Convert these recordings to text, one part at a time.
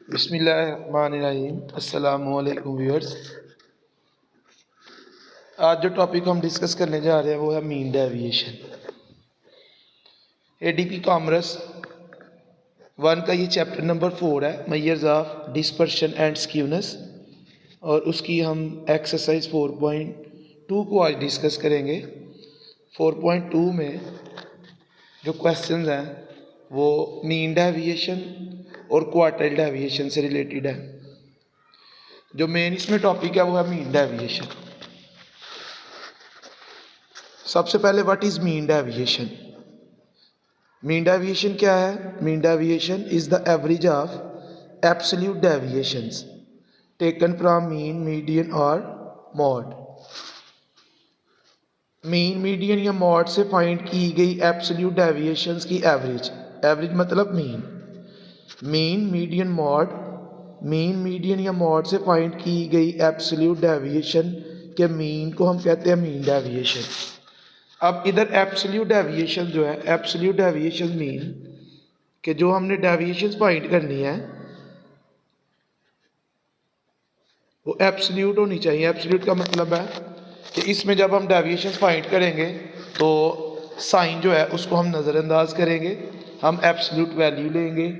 बिस्मिल्लाहिर्रहमानिर्रहीम। अस्सलामुअलैकुम व्यूअर्स। आज जो टॉपिक हम डिस्कस करने जा रहे हैं वो है मीन डेविएशन। एडीपी कॉमर्स 1 का ये चैप्टर नंबर 4 है, measures of dispersion and skewness, और उसकी हम एक्सरसाइज 4.2 को आज डिस्कस करेंगे। 4.2 में जो क्वेश्चंस हैं वो मीन डेविएशन और क्वार्टाइल डेविएशन से रिलेटेड है। जो मेन इसमें टॉपिक है वो है मीन डेविएशन। सबसे पहले what is mean deviation? Mean deviation क्या है? Mean deviation is the average of absolute deviations taken from mean, median और मॉड। मीन, मीडियन या मॉड से फाइंड की गई एब्सोल्यूट डेविएशंस की एवरेज। एवरेज मतलब mean. Mean, median, mod. Mean, median या मॉड से फाइंड की गई एब्सोल्यूट डेविएशन के मीन को हम कहते हैं मीन डेविएशन। अब इधर एब्सोल्यूट डेविएशन जो है, एब्सोल्यूट डेविएशन मीन कि जो हमने डेविएशन फाइंड करनी है वो एब्सोल्यूट होनी चाहिए। एब्सोल्यूट का मतलब है कि इसमें जब हम डेविएशन फाइंड करेंगे तो साइन जो है उसको हम नज़रअंदाज करेंगे, हम एब्सोल्यूट वैल्यू लेंगे।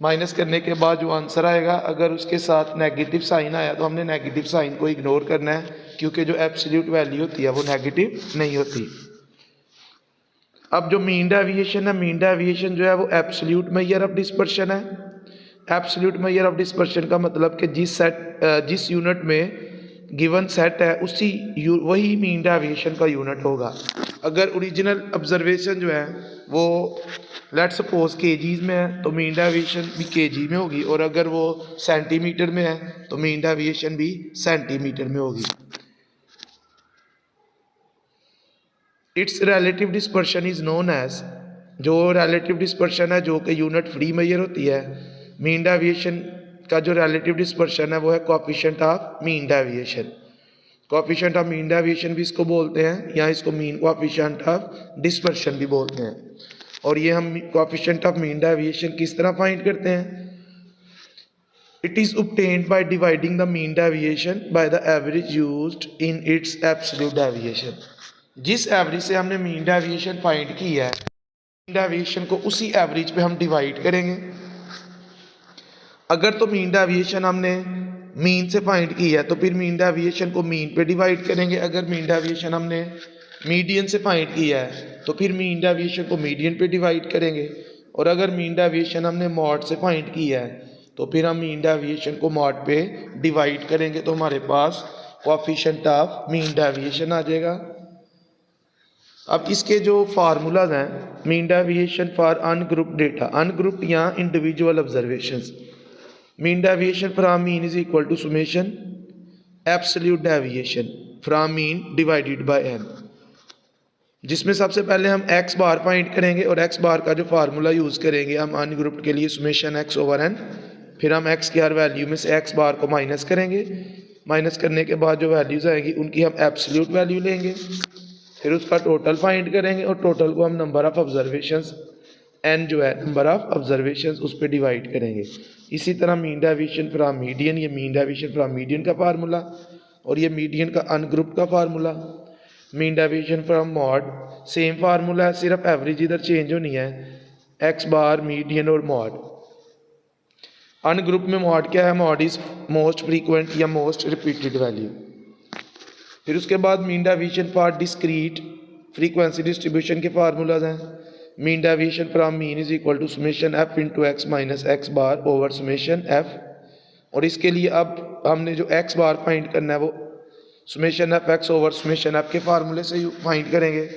माइनस करने के बाद जो आंसर आएगा, अगर उसके साथ नेगेटिव साइन आया तो हमने नेगेटिव साइन को इग्नोर करना है, क्योंकि जो एब्सोल्यूट वैल्यू होती है वो नेगेटिव नहीं होती। अब जो मीन डेविएशन है, मीन डेविएशन जो है वो एब्सोल्यूट मेजर ऑफ डिस्पर्शन है। एब्सोल्यूट मेजर ऑफ डिस्पर्शन का मतलब कि जिस यूनिट में गिवन सेट है उसी वही मीन डेविएशन का यूनिट होगा। अगर ओरिजिनल ऑब्जर्वेशन जो है वो लेट सपोज केजीज में है तो मीन डेविएशन भी केजी में होगी, और अगर वो सेंटीमीटर में है तो मीन डेविएशन भी सेंटीमीटर में होगी। It's relative dispersion is known as, जो रिलेटिव डिस्पर्शन है जो कि यूनिट फ्री मेजर होती है, मीन डेविएशन का जो रिलेटिव डिस्पर्शन है वो है coefficient of mean deviation. Coefficient of mean deviation भी इसको बोलते हैं, या इसको मीन कोएफिशिएंट ऑफ डिस्पर्शन भी बोलते हैं। और ये हम कोएफिशिएंट ऑफ मीन डेविएशन किस तरह फाइंड करते हैं? It is obtained by dividing the mean deviation by the average used in its absolute deviation। जिस एवरेज से हमने मीन डेविएशन फाइंड की है, मीन डेविएशन को उसी एवरेज पे हम डिवाइड करेंगे। अगर तो मीन डेविएशन हमने मीन से फाइंड की है तो फिर मीन डेविएशन को मीन पे डिवाइड करेंगे। अगर मीन डेविएशन हमने मीडियन से फाइंड किया है तो फिर मीन डेविएशन को मीडियन पे डिवाइड करेंगे। और अगर मीन डेविएशन हमने मॉड से फाइंड किया है तो फिर हम मीन डेविएशन को मॉड पे डिवाइड करेंगे, तो हमारे पास कोएफिशिएंट ऑफ मीन डेविएशन आ जाएगा। अब इसके जो फार्मूलाज हैं, mean deviation for ungrouped data, ungrouped या individual observations. Mean deviation from mean is equal to summation absolute deviation from mean divided by n, जिसमें सबसे पहले हम एक्स बार फाइंड करेंगे और एक्स बार का जो फार्मूला यूज़ करेंगे हम अनग्रुप्ड के लिए सुमेशन एक्स ओवर एन। फिर हम एक्स की हर वैल्यू में से एक्स बार को माइनस करेंगे, माइनस करने के बाद जो वैल्यूज़ आएंगी उनकी हम एब्सोल्यूट वैल्यू लेंगे, फिर उसका टोटल फाइंड करेंगे और टोटल को हम नंबर ऑफ ऑब्जर्वेशंस एन जो है नंबर ऑफ ऑब्जर्वेशंस उस पर डिवाइड करेंगे। इसी तरह मीन डेविएशन फ्रॉम मीडियन, ये मीन डेविएशन फ्रॉम मीडियन का फार्मूला और ये मीडियन का अनग्रुप का formula. Mean deviation from mod same formula है, सिर्फ एवरेज इधर चेंज होनी है, एक्स बार, मीडियन और मॉड। अनग्रुप में मॉड क्या है? मॉड इज मोस्ट फ्रीक्वेंट या मोस्ट रिपीटेड वैल्यू। फिर उसके बाद mean deviation for discrete frequency distribution के फार्मूलाज हैं। Mean deviation from mean is equal to summation f into x minus x bar over summation f. और इसके लिए अब हमने जो एक्स बार फाइंड करना है वो summation F x over summation F के फार्मूले से फाइंड करेंगे।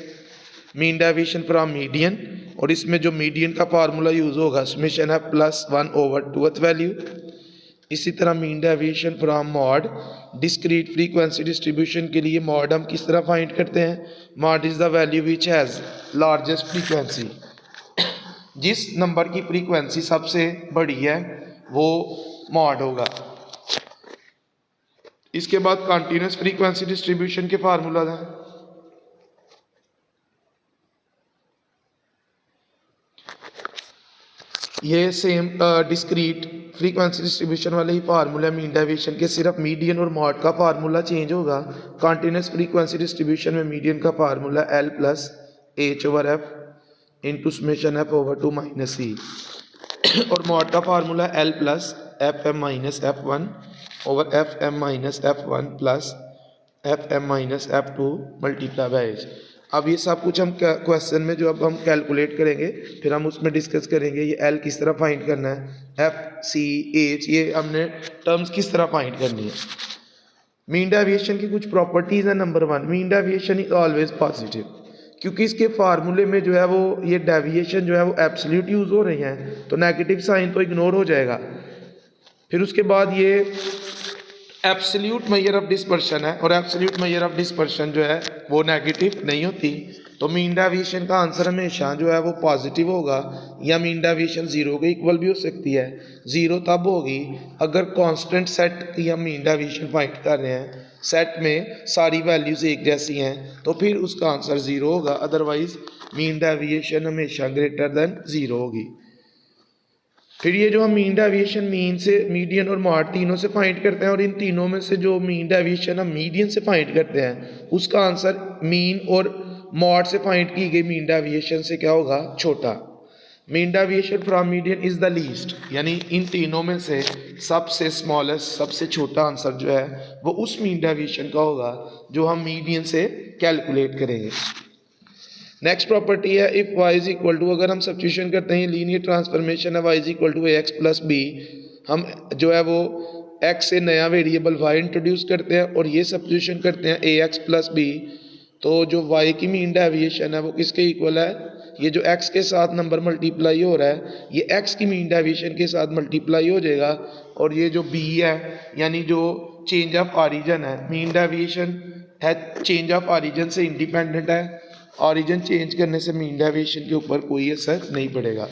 मीन डेविएशन फ्रॉम मीडियन, और इसमें जो मीडियन का फार्मूला यूज होगा summation F plus 1 over 2th value. इसी तरह mean deviation from mod discrete frequency distribution के लिए मॉड हम किस तरह फाइंड करते हैं? Mod is the value which has largest frequency, जिस नंबर की फ्रीक्वेंसी सबसे बड़ी है वो मॉड होगा। इसके बाद कंटीन्यूअस फ्रीक्वेंसी डिस्ट्रीब्यूशन के फार्मूला हैं। ये सेम डिस्क्रीट फ्रीक्वेंसी डिस्ट्रीब्यूशन वाले ही फार्मूला मीन डेविएशन के, सिर्फ मीडियन और मॉड का फार्मूला चेंज होगा। कॉन्टिन्यूस फ्रीक्वेंसी डिस्ट्रीब्यूशन में मीडियन का formula L plus h over f into summation f over 2 minus c, और मॉड का formula L plus f m minus f one over f m minus f one plus f m minus f two multiply by h. अब ये सब कुछ हम question में जो अब हम कैलकुलेट करेंगे, फिर हम उसमें डिस्कस करेंगे ये L किस तरह फाइंड करना है, एफ सी एच, ये हमने टर्म्स किस तरह फाइंड करनी है। मीन डेविएशन की कुछ प्रॉपर्टीज है। Number 1, mean deviation is always positive, क्योंकि इसके फार्मूले में जो है वो ये डेविएशन जो है वो एब्सोल्यूट यूज हो रही हैं, तो नेगेटिव साइन तो इग्नोर हो जाएगा। फिर उसके बाद ये एब्सोल्यूट मेजर ऑफ डिस्पर्शन है, और एब्सोल्यूट मेजर ऑफ डिस्पर्शन जो है वो नेगेटिव नहीं होती, तो मीन डेविएशन का आंसर हमेशा जो है वो पॉजिटिव होगा, या मीन डेविएशन 0 के इक्वल भी हो सकती है। 0 तब होगी अगर कांस्टेंट सेट की हम मीन डेविएशन फाइंड कर रहे हैं, सेट में सारी वैल्यूज एक जैसी हैं, तो फिर उसका आंसर 0 होगा, अदरवाइज मीन डेविएशन हमेशा ग्रेटर देन 0 होगी। फिर ये जो हम मीन डेविएशन मीन से, मीडियन और मॉड तीनों से फाइंड करते हैं, और इन तीनों में से जो मीन डेविएशन हम मीडियन से फाइंड करते हैं उसका आंसर मीन और मॉड से फाइंड की गई मीन डेविएशन से क्या होगा, छोटा। Mean deviation from median is the least, यानी इन तीनों में से सबसे स्मॉलेस्ट, सबसे छोटा आंसर जो है वो उस मीन डेविएशन का होगा जो हम मीडियन से कैलकुलेट करेंगे। नेक्स्ट प्रॉपर्टी है if y is equal to, अगर हम सब्स्टिट्यूशन करते हैं लीनियर ट्रांसफॉर्मेशन है y is equal to ax plus b, हम जो है वो x से नया वेरिएबल y इंट्रोड्यूस करते हैं और ये सब्स्टिट्यूशन करते हैं ax प्लस b, तो जो y की मीन डेविएशन है वो किसके इक्वल है, ये जो x के साथ नंबर मल्टीप्लाई हो रहा है ये x की मीन डेविएशन के साथ मल्टीप्लाई हो जाएगा, और ये जो b है यानी जो चेंज ऑफ ऑरिजिन है, मीन डेविएशन है चेंज ऑफ ऑरिजिन से इंडिपेंडेंट है, ऑरिजिन चेंज करने से मीन डेविएशन के ऊपर कोई असर नहीं पड़ेगा।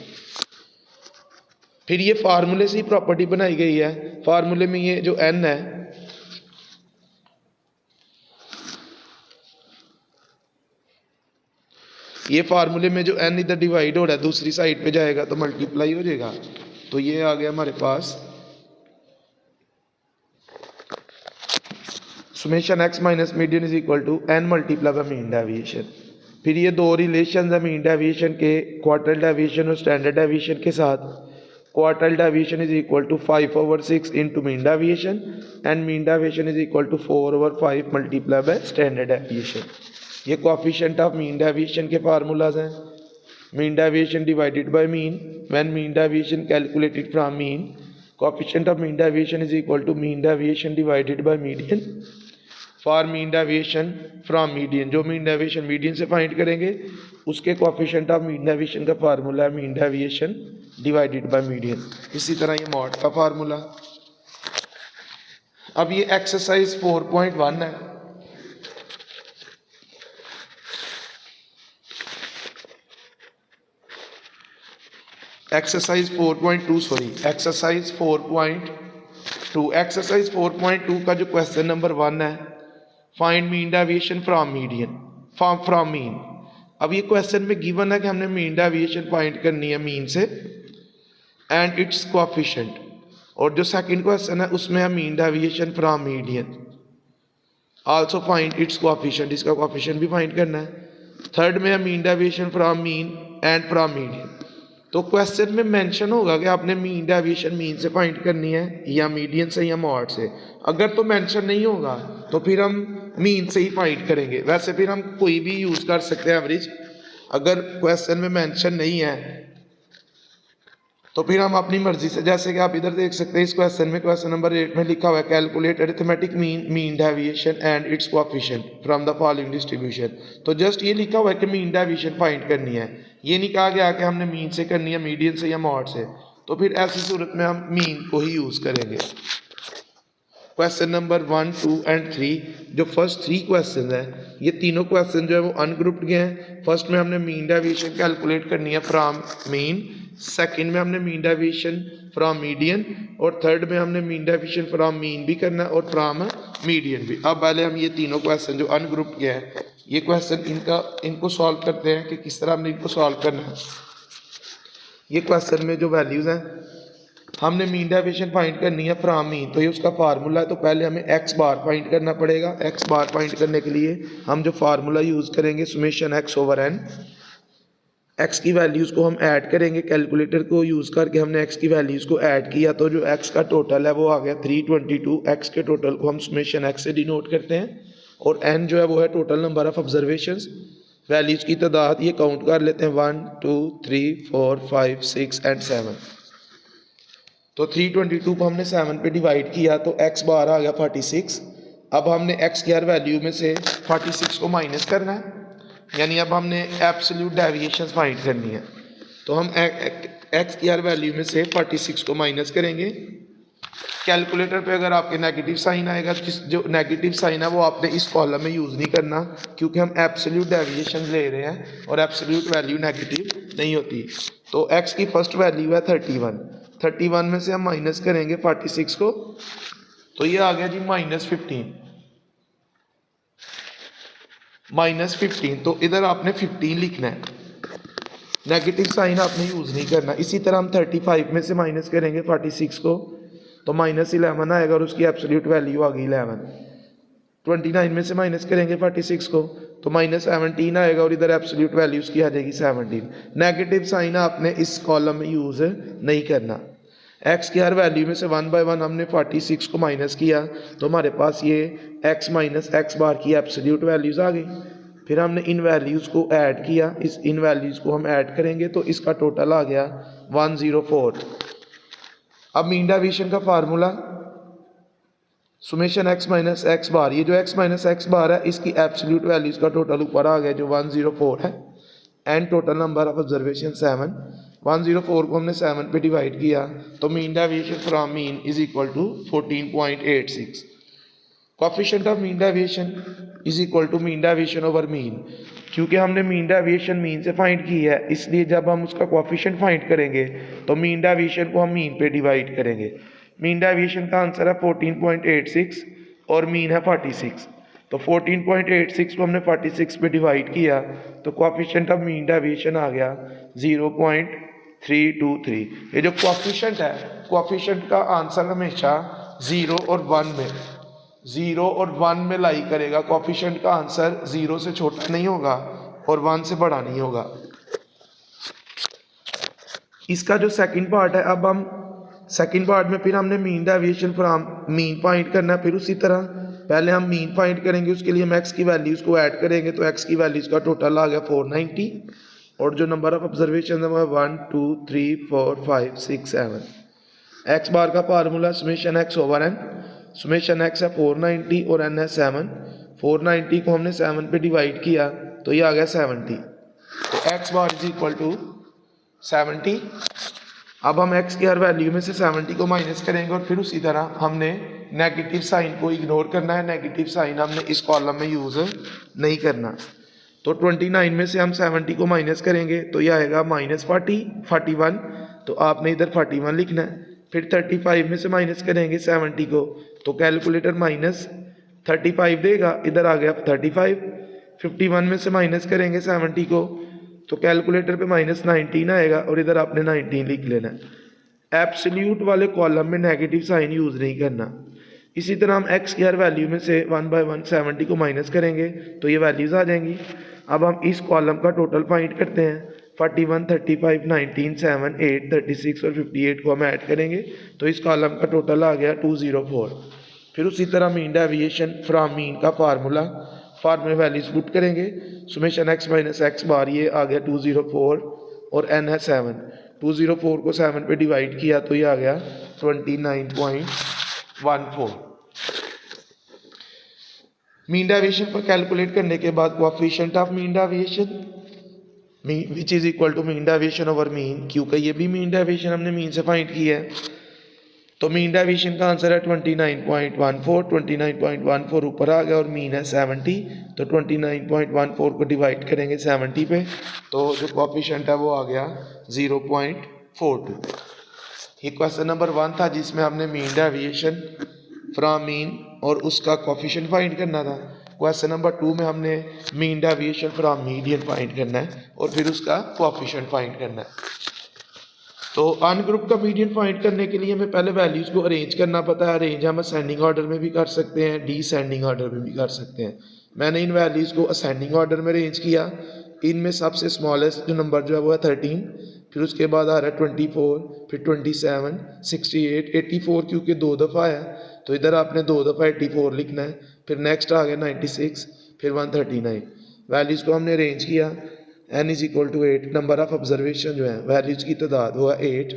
फिर ये फार्मूले से ही प्रॉपर्टी बनाई गई है। फार्मूले में ये जो n है, ये फार्मूले में जो n इधर डिवाइड हो रहा है दूसरी साइड पे जाएगा तो मल्टीप्लाई हो जाएगा, तो ये आ गया हमारे पास summation x minus median is equal to n multiply by mean deviation. फिर ये दो रिलेशन है मीन डेविएशन के, क्वार्टरल डेविएशन और स्टैंडर्ड डेविएशन के साथ। Quartile deviation is equal to 5/6 into mean deviation, and mean deviation is equal to 4/5 multiply by standard deviation. ये coefficient of mean deviation के फार्मूलाज हैं। Mean deviation divided by mean when mean deviation calculated from mean, coefficient of mean deviation is equal to mean deviation divided by median for mean deviation from median. जो mean deviation median से find करेंगे उसके coefficient of mean deviation का formula है mean deviation divided by median. इसी तरह ये mod का फार्मूला। अब ये एक्सरसाइज 4.1 है। एक्सरसाइज 4.2 सॉरी एक्सरसाइज 4.2 एक्सरसाइज 4.2 का जो क्वेश्चन नंबर 1 है, find mean deviation from median from mean. अब ये क्वेश्चन में गिवन है कि हमने मीन डेविएशन फाइंड करनी है मीन से एंड इट्स कोएफिशिएंट, और जो सेकंड क्वेश्चन है उसमें है mean deviation from median, also find its coefficient, इसका कोएफिशिएंट भी फाइंड करना है। थर्ड में है mean deviation from mean and from median. तो क्वेश्चन में मेंशन होगा कि आपने मीन डेविएशन मीन से फाइंड करनी है या मीडियन से या मॉड से। अगर तो मेंशन नहीं होगा तो फिर हम मीन से ही फाइंड करेंगे। वैसे फिर हम कोई भी यूज कर सकते हैं एवरेज। अगर क्वेश्चन में मेंशन नहीं है तो फिर हम अपनी मर्जी से, जैसे कि आप इधर देख सकते हैं इस क्वेश्चन में, क्वेश्चन नंबर 8 में लिखा हुआ है calculate arithmetic mean deviation and it's coefficient from the following distribution. तो जस्ट ये लिखा हुआ है कि मीन डेविएशन फाइंड करनी है, ये नहीं कहा गया कि हमने मीन से करनी है, मीडियन से या मॉड से। तो फिर ऐसी सूरत में हम मीन को ही यूज करेंगे। क्वेश्चन नंबर 1, 2 एंड 3 जो फर्स्ट 3 क्वेश्चन है, ये तीनों क्वेश्चन जो है वो अनग्रुप्ड के हैं। फर्स्ट में हमने मीन डेविएशन कैलकुलेट करनी है फ्रॉम मीन, सेकंड में हमने मीन डेविएशन फ्रॉम मीडियन, और थर्ड में हमने मीन डेविएशन फ्रॉम मीन भी करना है और फ्रॉम मीडियन भी। अब पहले हम ये तीनों क्वेश्चन जो अनग्रुप्ड के हैं, ये क्वेश्चन इनको सॉल्व करते हैं कि किस तरह हमने इनको सॉल्व करना है। ये क्वेश्चन में जो वैल्यूज हैं हमने मीन डेविएशन फाइंड करनी है फ्रॉम मीन, तो ये उसका फार्मूला है। तो पहले हमें एक्स बार फाइंड करना पड़ेगा। एक्स बार फाइंड करने के लिए हम जो फार्मूला यूज़ करेंगे summation x over n, x की वैल्यूज़ को हम ऐड करेंगे। कैलकुलेटर को यूज़ करके हमने एक्स की वैल्यूज़ को ऐड किया, तो जो एक्स का टोटल है वो आ गया 322। एक्स के टोटल को हम सुमेशन एक्स से डिनोट करते हैं, और एन जो है वो है total number of observations, values की तादाद। ये काउंट कर लेते हैं 1 2 3 4 5 6 एंड 7। तो 322 को हमने 7 पे डिवाइड किया तो एक्स बार आ गया 46। अब हमने एक्स की हर वैल्यू में से 46 को माइनस करना है, यानी अब हमने एब्सोल्यूट डेविएशन फाइंड करनी है। तो हम एक्स की हर वैल्यू में से 46 को माइनस करेंगे। कैलकुलेटर पे अगर आपके नेगेटिव साइन आएगा, जो नेगेटिव साइन है वो आपने इस कॉलम में यूज़ नहीं करना, क्योंकि हम एब्सोल्यूट डेविएशन ले रहे हैं और एब्सोल्यूट वैल्यू नेगेटिव नहीं होती। तो एक्स की फर्स्ट वैल्यू है 31 में से हम माइनस करेंगे 46 को, तो ये आ गया जी -15। तो इधर आपने 15 लिखना है, नेगेटिव साइन आपने यूज़ नहीं करना। इसी तरह हम 35 में से माइनस करेंगे 46 को, तो -11 आएगा और उसकी एब्सोल्यूट वैल्यू आ गई 11। 29 में से माइनस करेंगे 46 को, तो -17 आएगा और इधर एब्सोल्यूट वैल्यू उसकी आ जाएगी 17। नेगेटिव साइन आपने इस कॉलम में यूज़ नहीं करना। एक्स की हर वैल्यू में से 1 बाय 1 हमने 46 को माइनस किया, तो हमारे पास ये एक्स माइनस एक्स बार की एब्सोल्यूट वैल्यूज़ आ गई। फिर हमने इन वैल्यूज़ को ऐड किया, इन वैल्यूज़ को हम ऐड करेंगे तो इसका टोटल आ गया 104। अब मीन डेविएशन का formula summation x minus x bar, ये जो एक्स माइनस एक्स बार है इसकी एब्सोल्यूट वैल्यूज़ का टोटल ऊपर आ गया जो 104 है, and total number of observation 7। 104 को हमने 7 पे डिवाइड किया, तो mean deviation from mean is equal to 14.86। Coefficient of mean deviation is equal to mean deviation over mean. क्योंकि हमने मीन डेविएशन मीन से फाइंड की है, इसलिए जब हम उसका कोएफिशिएंट फाइंड करेंगे तो मीन डेविएशन को हम मीन पे डिवाइड करेंगे। मीन डेविएशन का आंसर है 14.86 और मीन है 46। तो 14.86 को हमने 46 पे डिवाइड किया, तो कोएफिशिएंट ऑफ मीन डेविएशन आ गया 0.323। ये जो कोएफिशिएंट है, कोएफिशिएंट का आंसर हमेशा 0 और 1 में लाई करेगा। कोएफिशिएंट का आंसर 0 से छोटा नहीं होगा और 1 से बड़ा नहीं होगा। इसका जो सेकंड पार्ट है, अब हम सेकंड पार्ट में फिर हमने mean deviation from mean find करना है। फिर उसी तरह पहले हम मीन फाइंड करेंगे, उसके लिए हम एक्स की वैल्यूज़ को ऐड करेंगे, तो एक्स की वैल्यूज़ का टोटल आ गया 490 और जो नंबर ऑफ ऑब्जर्वेशन है वो है 1 2 3 4 5 6 7। एक्स बार का formula summation x over n, summation x है 490 और एन है 7। 490 को हमने 7 पे डिवाइड किया तो ये आ गया 70। तो x bar is equal to 70। अब हम x की हर वैल्यू में से 70 को माइनस करेंगे और फिर उसी तरह हमने नेगेटिव साइन को इग्नोर करना है। नेगेटिव साइन हमने इस कॉलम में यूज़ नहीं करना। तो 29 में से हम 70 को माइनस करेंगे तो यह आएगा -41। तो आपने इधर 41 लिखना है। फिर 35 में से माइनस करेंगे 70 को, तो कैलकुलेटर -35 देगा, इधर आ गया 35। 51 में से माइनस करेंगे 70 को, तो कैलकुलेटर पे -19 आएगा और इधर आपने 19 लिख लेना है। एब्सोल्यूट वाले कॉलम में नेगेटिव साइन यूज़ नहीं करना। इसी तरह हम x की हर वैल्यू में से 1 बाय 1 70 को माइनस करेंगे तो ये वैल्यूज़ आ जाएंगी। अब हम इस कॉलम का टोटल फाइंड करते हैं। 41 35 19 7 8 36 और 58 को हम ऐड करेंगे तो इस कॉलम का टोटल आ गया 204। फिर उसी तरह मीन डेविएशन फ्रॉम मीन का फार्मूला वैल्यूज पुट करेंगे। Summation x minus x bar, ये आ गया 204 और एन है 7। 204 को 7 पे डिवाइड किया तो ये आ गया 29.14। मीन डेविएशन को कैलकुलेट करने के बाद coefficient of mean deviation which is equal to mean deviation over mean, क्योंकि ये भी मीन डेविएशन हमने मीन से फाइंड की है। तो मीन डेविएशन का आंसर है 29.14। 29.14 ऊपर आ गया और मीन है 70। तो 29.14 को डिवाइड करेंगे 70 पे, तो जो कोएफिशिएंट है वो आ गया 0.42। ये क्वेश्चन नंबर 1 था जिसमें हमने मीन डेविएशन फ्रॉम मीन और उसका कोएफिशिएंट फाइंड करना था। क्वेश्चन नंबर 2 में हमने mean deviation from median find करना है और फिर उसका कोएफिशिएंट फाइंड करना है। तो अनग्रुप का मीडियन फाइंड करने के लिए हमें पहले वैल्यूज़ को अरेंज करना पता है। अरेंज हम असेंडिंग ऑर्डर में भी कर सकते हैं, डिसेंडिंग ऑर्डर में भी कर सकते हैं। मैंने इन वैल्यूज़ को असेंडिंग ऑर्डर में अरेंज किया। इनमें सबसे स्मॉलेस्ट जो नंबर जो है वो है 13, फिर उसके बाद आ रहा है 24, फिर 27, 68, 84 क्योंकि 2 दफ़ा है तो इधर आपने 2 दफ़ा 84 लिखना है। फिर नेक्स्ट आ गया 96, फिर 139। वैल्यूज़ को हमने अरेंज किया। n is equal to 8, number of observation जो है वैल्यूज़ की तादाद वो है 8।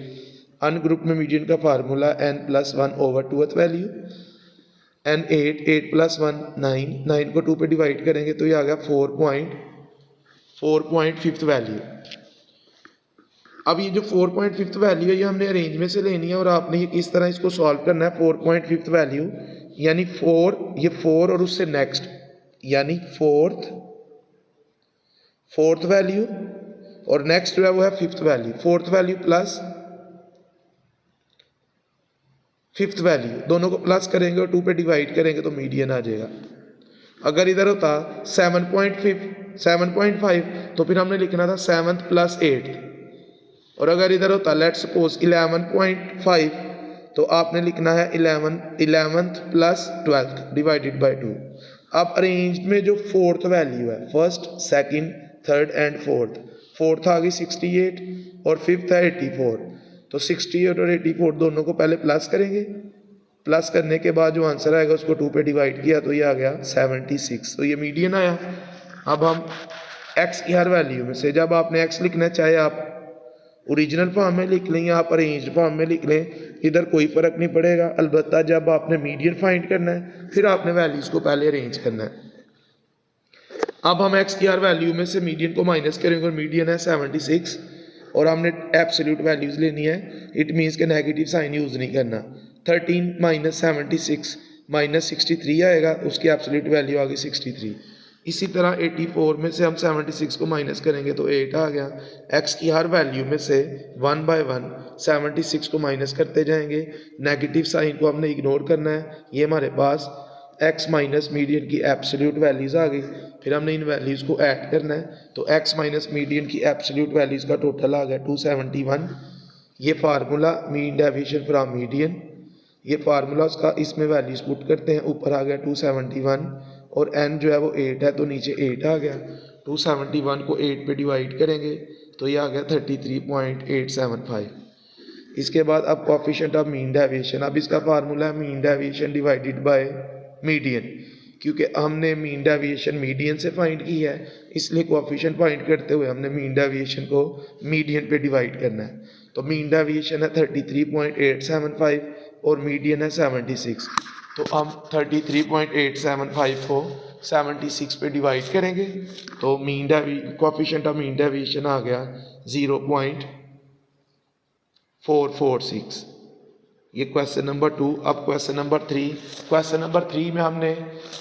अनग्रुप में मीडियन का formula n + 1 over 2th value. n 8, 8 + 1 9, 9 को 2 पे डिवाइड करेंगे तो ये आ गया 4.5th वैल्यू। अब ये जो 4.5th वैल्यू है ये हमने अरेंज में से लेनी है और आपने ये किस तरह इसको सॉल्व करना है। 4.5th वैल्यू यानी 4, ये 4 और उससे नेक्स्ट यानी फोर्थ वैल्यू और नेक्स्ट जो है वो है 5th value. 4th value plus 5th value, दोनों को प्लस करेंगे और 2 पे डिवाइड करेंगे तो मीडियन आ जाएगा। अगर इधर होता 7.5 तो फिर हमने लिखना था 7th + 8th। और अगर इधर होता लेट्स सपोज 11.5 तो आपने लिखना है 11th + 12th डिवाइडेड बाय 2। अब अरेंज में जो 4th वैल्यू है, 1st, 2nd, 3rd and 4th आ गई 68 और 5th है 84। तो 68 और 84 दोनों को पहले प्लस करेंगे। प्लस करने के बाद जो आंसर आएगा उसको 2 पे डिवाइड किया तो ये आ गया 76। तो ये मीडियन आया। अब हम x की हर वैल्यू में से, जब आपने x लिखना है चाहे आप ओरिजिनल फॉर्म में लिख लें या आप अरेंज्ड फॉर्म में लिख लें, इधर कोई फ़र्क नहीं पड़ेगा। अलबत्ता जब आपने मीडियन फाइंड करना है फिर आपने वैल्यूज़ को पहले अरेंज करना है। अब हम x की हर वैल्यू में से मीडियन को माइनस करेंगे और मीडियन है 76 और हमने एब्सोल्यूट वैल्यूज़ लेनी है। इट मीन्स के नेगेटिव साइन यूज़ नहीं करना। 13 - 76 -63 आएगा, उसकी एब्सोल्यूट वैल्यू आ गई 63। इसी तरह 84 में से हम 76 को माइनस करेंगे तो 8 आ गया। x की हर वैल्यू में से 1 बाय 1 76 को माइनस करते जाएंगे। नेगेटिव साइन को हमने इग्नोर करना है। ये हमारे पास x माइनस मीडियन की एब्सोल्यूट वैल्यूज़ आ गई। फिर हमने इन वैल्यूज़ को ऐड करना है तो x माइनस मीडियन की एब्सोल्यूट वैल्यूज़ का टोटल आ गया 271। ये formula mean deviation from median, ये फार्मूला उसका इसमें वैल्यूज़ पुट करते हैं। ऊपर आ गया 271 और n जो है वो 8 है तो नीचे 8 आ गया। 271 को 8 पे डिवाइड करेंगे तो ये आ गया 33.875। इसके बाद अब कोएफिशिएंट ऑफ मीन डेविएशन, अब इसका फार्मूला है mean deviation divided by median. क्योंकि हमने मीन डेविएशन मीडियन से फाइंड की है इसलिए कोएफिशिएंट फाइंड करते हुए हमने मीन डेविएशन को मीडियन पे डिवाइड करना है। तो मीन डेविएशन है 33.875 और मीडियन है 76। तो हम 33.875 को 76 पे डिवाइड करेंगे तो कोएफिशिएंट ऑफ मीन डेविएशन आ गया 0.446। ये क्वेश्चन नंबर 2। अब क्वेश्चन नंबर 3। क्वेश्चन नंबर 3 में हमने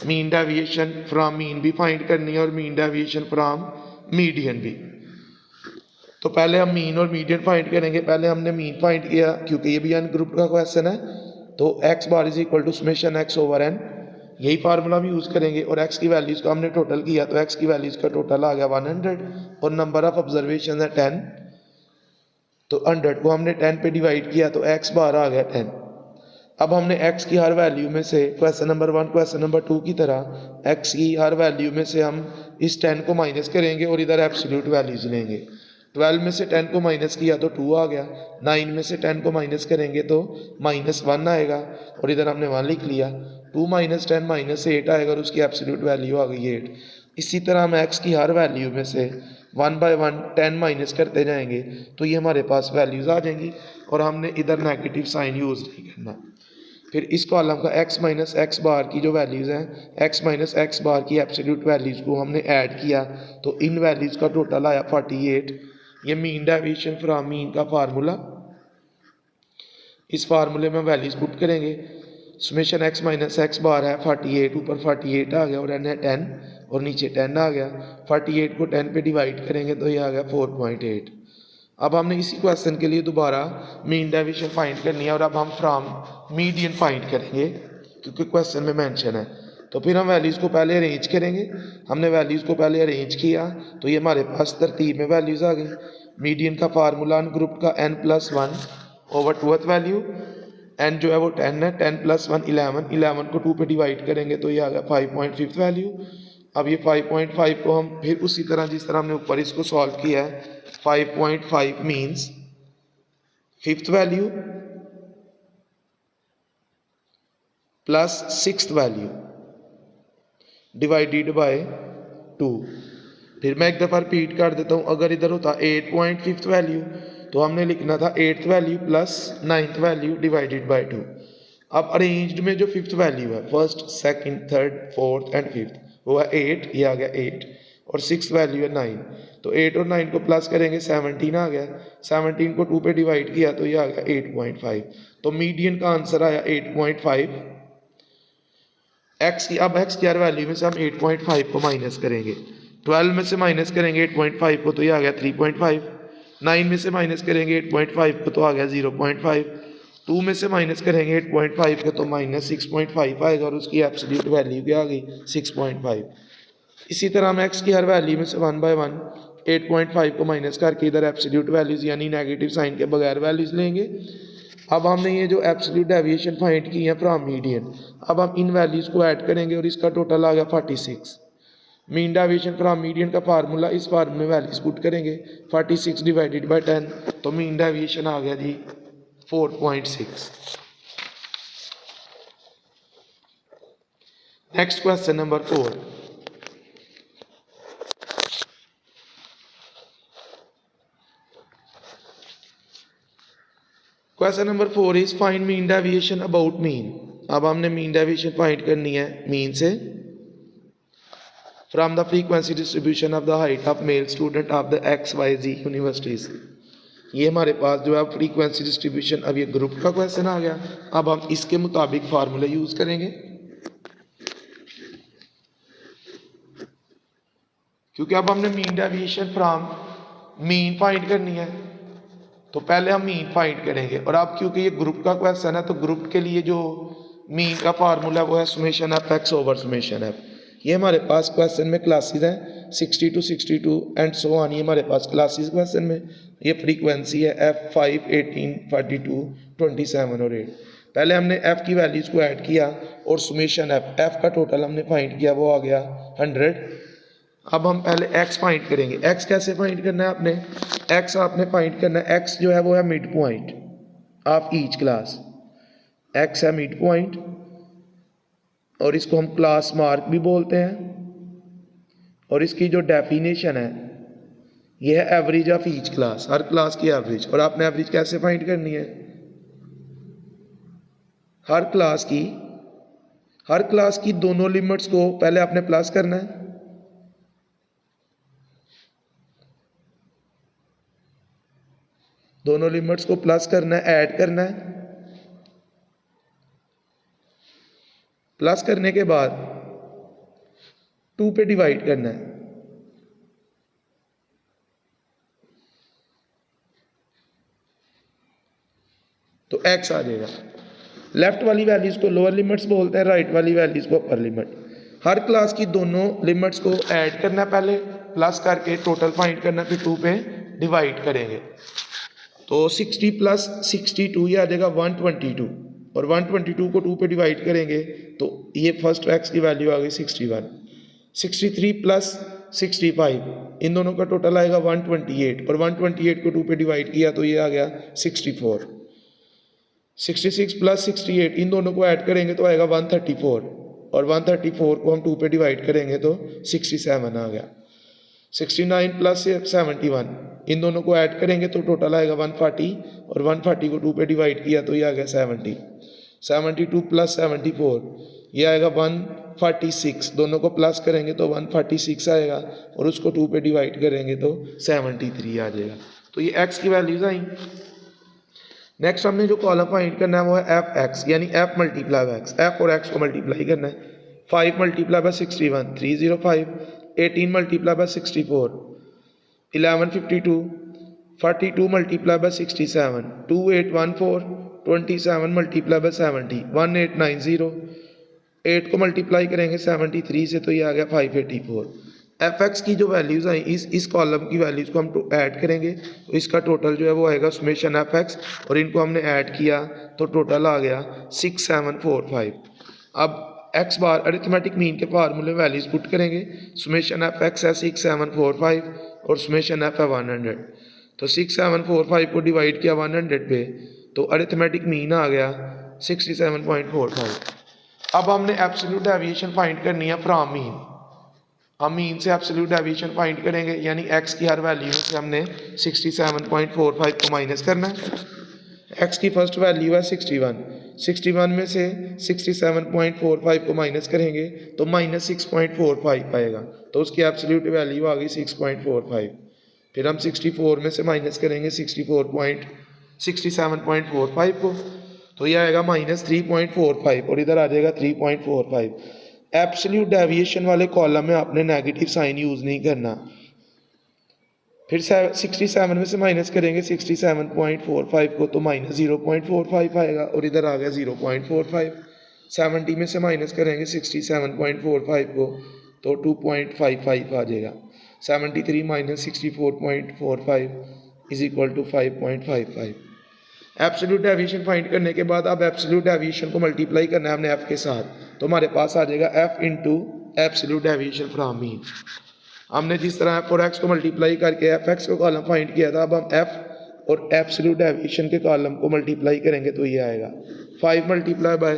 मीन डेविएशन फ्रॉम मीन भी फाइंड करनी है और मीन डेविएशन फ्रॉम मीडियन भी। तो पहले हम मीन और मीडियन फाइंड करेंगे। पहले हमने मीन फाइंड किया क्योंकि ये भी n ग्रुप का क्वेश्चन है तो x bar is equal to summation x over n, यही फार्मूला हम यूज़ करेंगे। और x की वैल्यूज़ को हमने टोटल किया तो x की वैल्यूज़ का टोटल आ गया 100 और नंबर ऑफ ऑब्जर्वेशन है 10। तो 100 को हमने 10 पे डिवाइड किया तो x बार आ गया 10। अब हमने x की हर वैल्यू में से क्वेश्चन नंबर 1 क्वेश्चन नंबर 2 की तरह x की हर वैल्यू में से हम इस 10 को माइनस करेंगे और इधर एब्सोल्यूट वैल्यूज़ लेंगे। 12 में से 10 को माइनस किया तो 2 आ गया। 9 में से 10 को माइनस करेंगे तो -1 आएगा और इधर हमने 1 लिख लिया। 2 - 10 -8 आएगा और उसकी एब्सोल्यूट वैल्यू आ गई 8। इसी तरह हम x की हर वैल्यू में से 1 बाय 1 10 माइनस करते जाएंगे तो ये हमारे पास वैल्यूज़ आ जाएंगी और हमने इधर नेगेटिव साइन यूज़ नहीं करना। फिर इस कॉलम का x माइनस एक्स बार की जो वैल्यूज़ हैं, x माइनस एक्स बार की एब्सोल्यूट वैल्यूज़ को हमने ऐड किया तो इन वैल्यूज़ का टोटल आया 48। ये मीन डेविएशन फ्रॉम मीन का फार्मूला, इस फार्मूले में वैल्यूज़ पुट करेंगे। समेशन x माइनस एक्स बार है 48, ऊपर 48 आ गया और n है 10 और नीचे 10 आ गया। 48 को 10 पे डिवाइड करेंगे तो ये आ गया 4.8। अब हमने इसी क्वेश्चन के लिए दोबारा मीन डेविएशन फाइंड करनी है और अब हम फ्रॉम मीडियन फाइंड करेंगे क्योंकि क्वेश्चन में मेंशन है। तो फिर हम वैल्यूज़ को पहले अरेंज करेंगे। हमने वैल्यूज़ को पहले अरेंज किया तो ये हमारे पास तरतीब में वैल्यूज़ आ गई। मीडियन का फार्मूला अनग्रुप का n+1 over 2th value, n जो है वो 10 है, 10+1 11, 11 को 2 पे डिवाइड करेंगे तो ये आ गया 5.5 वैल्यू। अब ये 5.5 को हम फिर उसी तरह जिस तरह हमने ऊपर इसको सॉल्व किया है, 5.5 means 5th value plus 6th value divided by 2। फिर मैं एक दफ़ा रिपीट कर देता हूँ, अगर इधर होता 8.5 वैल्यू तो हमने लिखना था 8th value plus 9th value divided by 2। अब अरेंज्ड में जो 5th वैल्यू है, first second third fourth and 5th, वो है 8, ये आ गया 8, और 6th वैल्यू है 9, तो 8 और 9 को प्लस करेंगे 17 आ गया, 17 को 2 पे डिवाइड किया तो ये आ गया 8.5। तो मीडियन का आंसर आया 8.5। एक्स की अब एक्स की हर वैल्यू में से हम 8.5 को माइनस करेंगे, 12 में से माइनस करेंगे 8.5 को तो ये आ गया 3.5, 9 में से माइनस करेंगे 8.5 को तो आ गया 0.5, 2 में से माइनस करेंगे 8.5 को तो माइनस 6.5 आएगा और उसकी एब्सोल्यूट वैल्यू क्या आ गई 6.5। इसी तरह हम एक्स की हर वैल्यू में से 1 बाय 1 8.5 को माइनस करके इधर एब्सोल्यूट वैल्यूज़ यानी नेगेटिव साइन के बगैर वैल्यूज़ लेंगे। अब हमने ये जो एब्सोल्यूट डेविएशन फाइंड की है फ्रॉम मीडियन, अब हम इन वैल्यूज़ को ऐड करेंगे और इसका टोटल आ गया 46। मीन डेविएशन फ्रॉम मीडियन का फार्मूला, इस फार्मूले में वैल्यूज पुट करेंगे, 46 डिवाइडेड बाय 10 तो मीन डेविएशन आ गया जी 4.6। Next question number 4। Question number 4 is find mean deviation about mean. अब हमने मीन डेविएशन फाइंड करनी है मीन से from the frequency distribution of the height of male student of the XYZ universities. ये हमारे पास जो है फ्रीक्वेंसी डिस्ट्रीब्यूशन, अब ये ग्रुप का क्वेश्चन आ गया। अब हम इसके मुताबिक फार्मूला यूज करेंगे, क्योंकि अब हमने mean deviation from mean find करनी है तो पहले हम मीन फाइंड करेंगे। और अब क्योंकि ये ग्रुप का क्वेश्चन है तो ग्रुप के लिए जो मीन का फार्मूला वो है summation F x over summation F. ये हमारे पास क्वेश्चन में क्लासेस हैं 60 to 62 एंड सो ऑन, ये हमारे पास क्लासेस क्वेश्चन में। ये फ्रीक्वेंसी है F5, 18, 42, 27 और 8। पहले हमने F की वैल्यूज़ को ऐड किया और सुमेशन F का टोटल हमने फाइंड किया, वो आ गया 100। अब हम पहले x फाइंड करेंगे। x कैसे फाइंड करना है आपने, x आपने फाइंड करना है, x जो है वो है mid point of each class, x है मिड पॉइंट और इसको हम क्लास मार्क भी बोलते हैं। और इसकी जो डेफिनेशन है ये है average of each class, her class की एवरेज। और आपने एवरेज कैसे फाइंड करनी है, हर क्लास की दोनों लिमिट्स को पहले आपने प्लस करना है, दोनों लिमिट्स को प्लस करना है, ऐड करना है। प्लस करने के बाद 2 पे डिवाइड करना है। तो x आ जाएगा। लेफ्ट वाली वैल्यूज को लोअर लिमिट्स बोलते हैं, राइट वाली वैल्यूज को अपर लिमिट। हर क्लास की दोनों लिमिट्स को ऐड करना है, पहले प्लस करके टोटल फाइंड करना, फिर 2 पे डिवाइड करेंगे। तो 60 प्लस 62 ये आ जाएगा 122 और 122 को 2 पे डिवाइड करेंगे तो ये फर्स्ट x की वैल्यू आ गई 61। 63 प्लस 65 इन दोनों का टोटल आएगा 128 और 128 को 2 पे डिवाइड किया तो ये आ गया 64। 66 प्लस 68 इन दोनों को ऐड करेंगे तो आएगा 134 और 134 को हम 2 पे डिवाइड करेंगे तो 67 आ गया। 69 प्लस 71 इन दोनों को ऐड करेंगे तो टोटल आएगा 140 और 140 को 2 पे डिवाइड किया तो ये आ गया 70। 72 प्लस 74 ये आएगा 146, दोनों को प्लस करेंगे तो 146 आएगा और उसको 2 पे डिवाइड करेंगे तो 73 आ जाएगा। तो ये x की वैल्यूज आई। नेक्स्ट हमने जो कॉलम फाइंड करना है वो है एफ एक्स, यानी f multiply by x, f और x को मल्टीप्लाई करना है। 5 multiply by 61 305, 18 multiply bye 64 1152, 42 multiply bye 67 2814, 27 multiply by 70 1890, 8 को मल्टीप्लाई करेंगे 73 से तो ये आ गया 584। एफ एक्स की जो वैल्यूज़ आई इस कॉलम की वैल्यूज़ को हम ऐड करेंगे तो इसका टोटल जो है वो आएगा समेशन एफ एक्स, और इनको हमने ऐड किया तो टोटल आ गया 6745। अब एक्स बार अरिथमेटिक मीन के फार्मूले वैल्यूज पुट करेंगे। समेशन एफ एक्स है 6745 और समेशन एफ है 100। तो 6745 को डिवाइड किया 100 पे तो अरिथमेटिक मीन आ गया 67.45। अब हमने एब्सोल्यूट डेविएशन फाइंड करनी है फ्रॉम मीन। हम मीन से एब्सोल्यूट डेविएशन फाइंड करेंगे, यानी एक्स की हर वैल्यू से हमने 67.45 को माइनस करना है। एक्स की फर्स्ट वैल्यू है 61 में से 67.45 को माइनस करेंगे तो -6.45 आएगा, तो उसकी एब्सोल्यूट वैल्यू आ गई 6.45। फिर हम 64 में से माइनस करेंगे 67.45 को, तो यह आएगा -3.45 और इधर आ जाएगा 3.45। एब्सोल्यूट डेविएशन वाले कॉलम में आपने नेगेटिव साइन यूज़ नहीं करना। फिर 67 में से माइनस करेंगे 67.45 को तो -0.45 आएगा और इधर आ गया 0.45। 70 में से माइनस करेंगे 67.45 को तो 2.55 आ जाएगा। 73 minus 64.45 is equal to 5.55। Absolute deviation find करने के बाद अब एब्सोल्यूट डेविएशन को मल्टीप्लाई करना है हमने एफ के साथ, तो हमारे पास आ जाएगा F into absolute deviation from mean. हमने जिस तरह एफ और एक्स को मल्टीप्लाई करके एफ एक्स को कॉलम फाइंड किया था, अब हम एफ और एब्सोल्यूट डेविएशन के कॉलम को मल्टीप्लाई करेंगे तो ये आएगा 5 मल्टीप्लाई बाय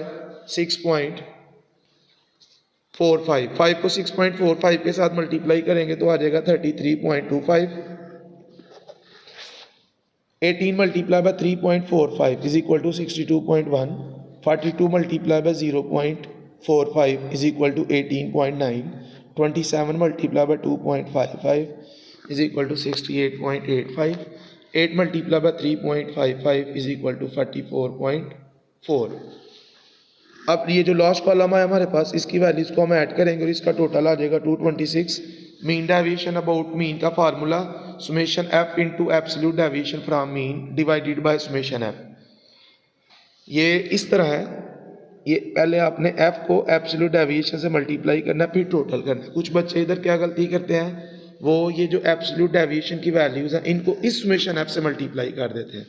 6.45। 5 को 6.45 के साथ मल्टीप्लाई करेंगे तो आ जाएगा 33.25। 18 multiply by 3.45 is equal to 62.1। 42 multiply by 0.45 is equal to 18.9। 27 multiplied by 2.55 is equal to 68.85. 8 multiplied by 3.55 is equal to 44.4. अब ये जो लास्ट कॉलम है हमारे पास, इसकी वैल्यूज को हम ऐड करेंगे और इसका टोटल आ जाएगा 226। मीन डेविएशन अबाउट मीन का formula summation F into absolute deviation from mean divided by summation F. ये इस तरह है, ये पहले आपने f को एब्सोल्यूट डेविएशन से मल्टीप्लाई करना है फिर टोटल करना है। कुछ बच्चे इधर क्या गलती करते हैं, वो ये जो एब्सोल्यूट डेविएशन की वैल्यूज़ हैं इनको इस समेशन f से मल्टीप्लाई कर देते हैं,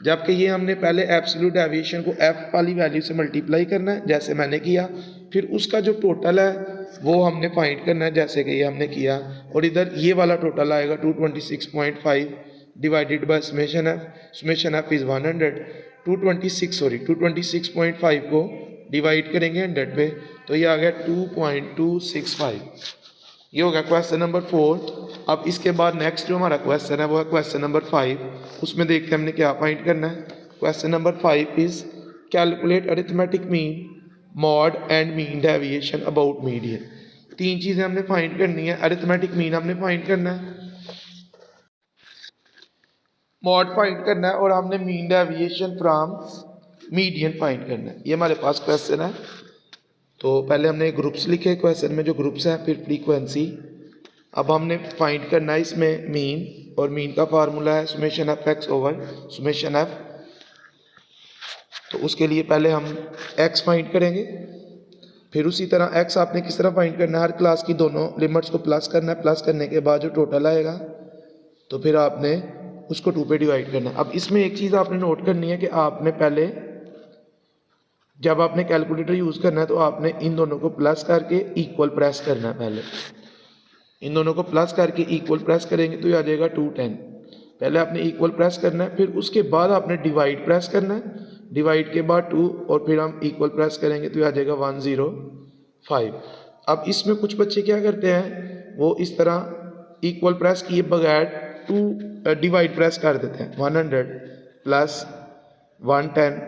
जबकि ये हमने पहले एब्सोल्यूट डेविएशन को f वाली वैल्यू से मल्टीप्लाई करना है जैसे मैंने किया, फिर उसका जो टोटल है वो हमने फाइंड करना है जैसे कि ये हमने किया, और इधर ये वाला टोटल आएगा 226.5 divided by summation F is 100। 226.5 को डिवाइड करेंगे 100 पे तो ये आ गया 2.265। ये हो गया क्वेश्चन नंबर 4। अब इसके बाद नेक्स्ट जो हमारा क्वेश्चन है वो है क्वेश्चन नंबर 5। उसमें देखते हैं हमने क्या फाइंड करना है। Question number 5 is calculate arithmetic mean, mod and mean deviation about median. तीन चीज़ें हमने फाइंड करनी है। अरिथमेटिक मीन हमने फाइंड करना है, मॉड फाइंड करना है और हमने mean deviation from median find करना है। ये हमारे पास क्वेश्चन है। तो पहले हमने ग्रुप्स लिखे क्वेश्चन में, जो ग्रुप्स हैं, फिर फ्रीक्वेंसी। अब हमने फाइंड करना है इसमें मीन, और मीन का फार्मूला है summation F x over summation F. तो उसके लिए पहले हम एक्स फाइंड करेंगे, फिर उसी तरह एक्स आपने किस तरह फाइंड करना है, हर क्लास की दोनों लिमिट्स को प्लस करना है। प्लस करने के बाद जो टोटल आएगा तो फिर आपने उसको 2 पे डिवाइड करना है। अब इसमें एक चीज़ आपने नोट करनी है कि आपने पहले जब आपने कैलकुलेटर यूज़ करना है तो आपने इन दोनों को प्लस करके इक्वल प्रेस करना है। पहले इन दोनों को प्लस करके इक्वल प्रेस करेंगे तो ये आ जाएगा 210। पहले आपने इक्वल प्रेस करना है, फिर उसके बाद आपने डिवाइड प्रेस करना है, डिवाइड के बाद 2 और फिर हम इक्वल प्रेस करेंगे तो ये आ जाएगा 105। अब इसमें कुछ बच्चे क्या करते हैं, वो इस तरह इक्वल प्रेस किए बगैर 2 डिवाइड प्रेस कर देते हैं। 100 प्लस 110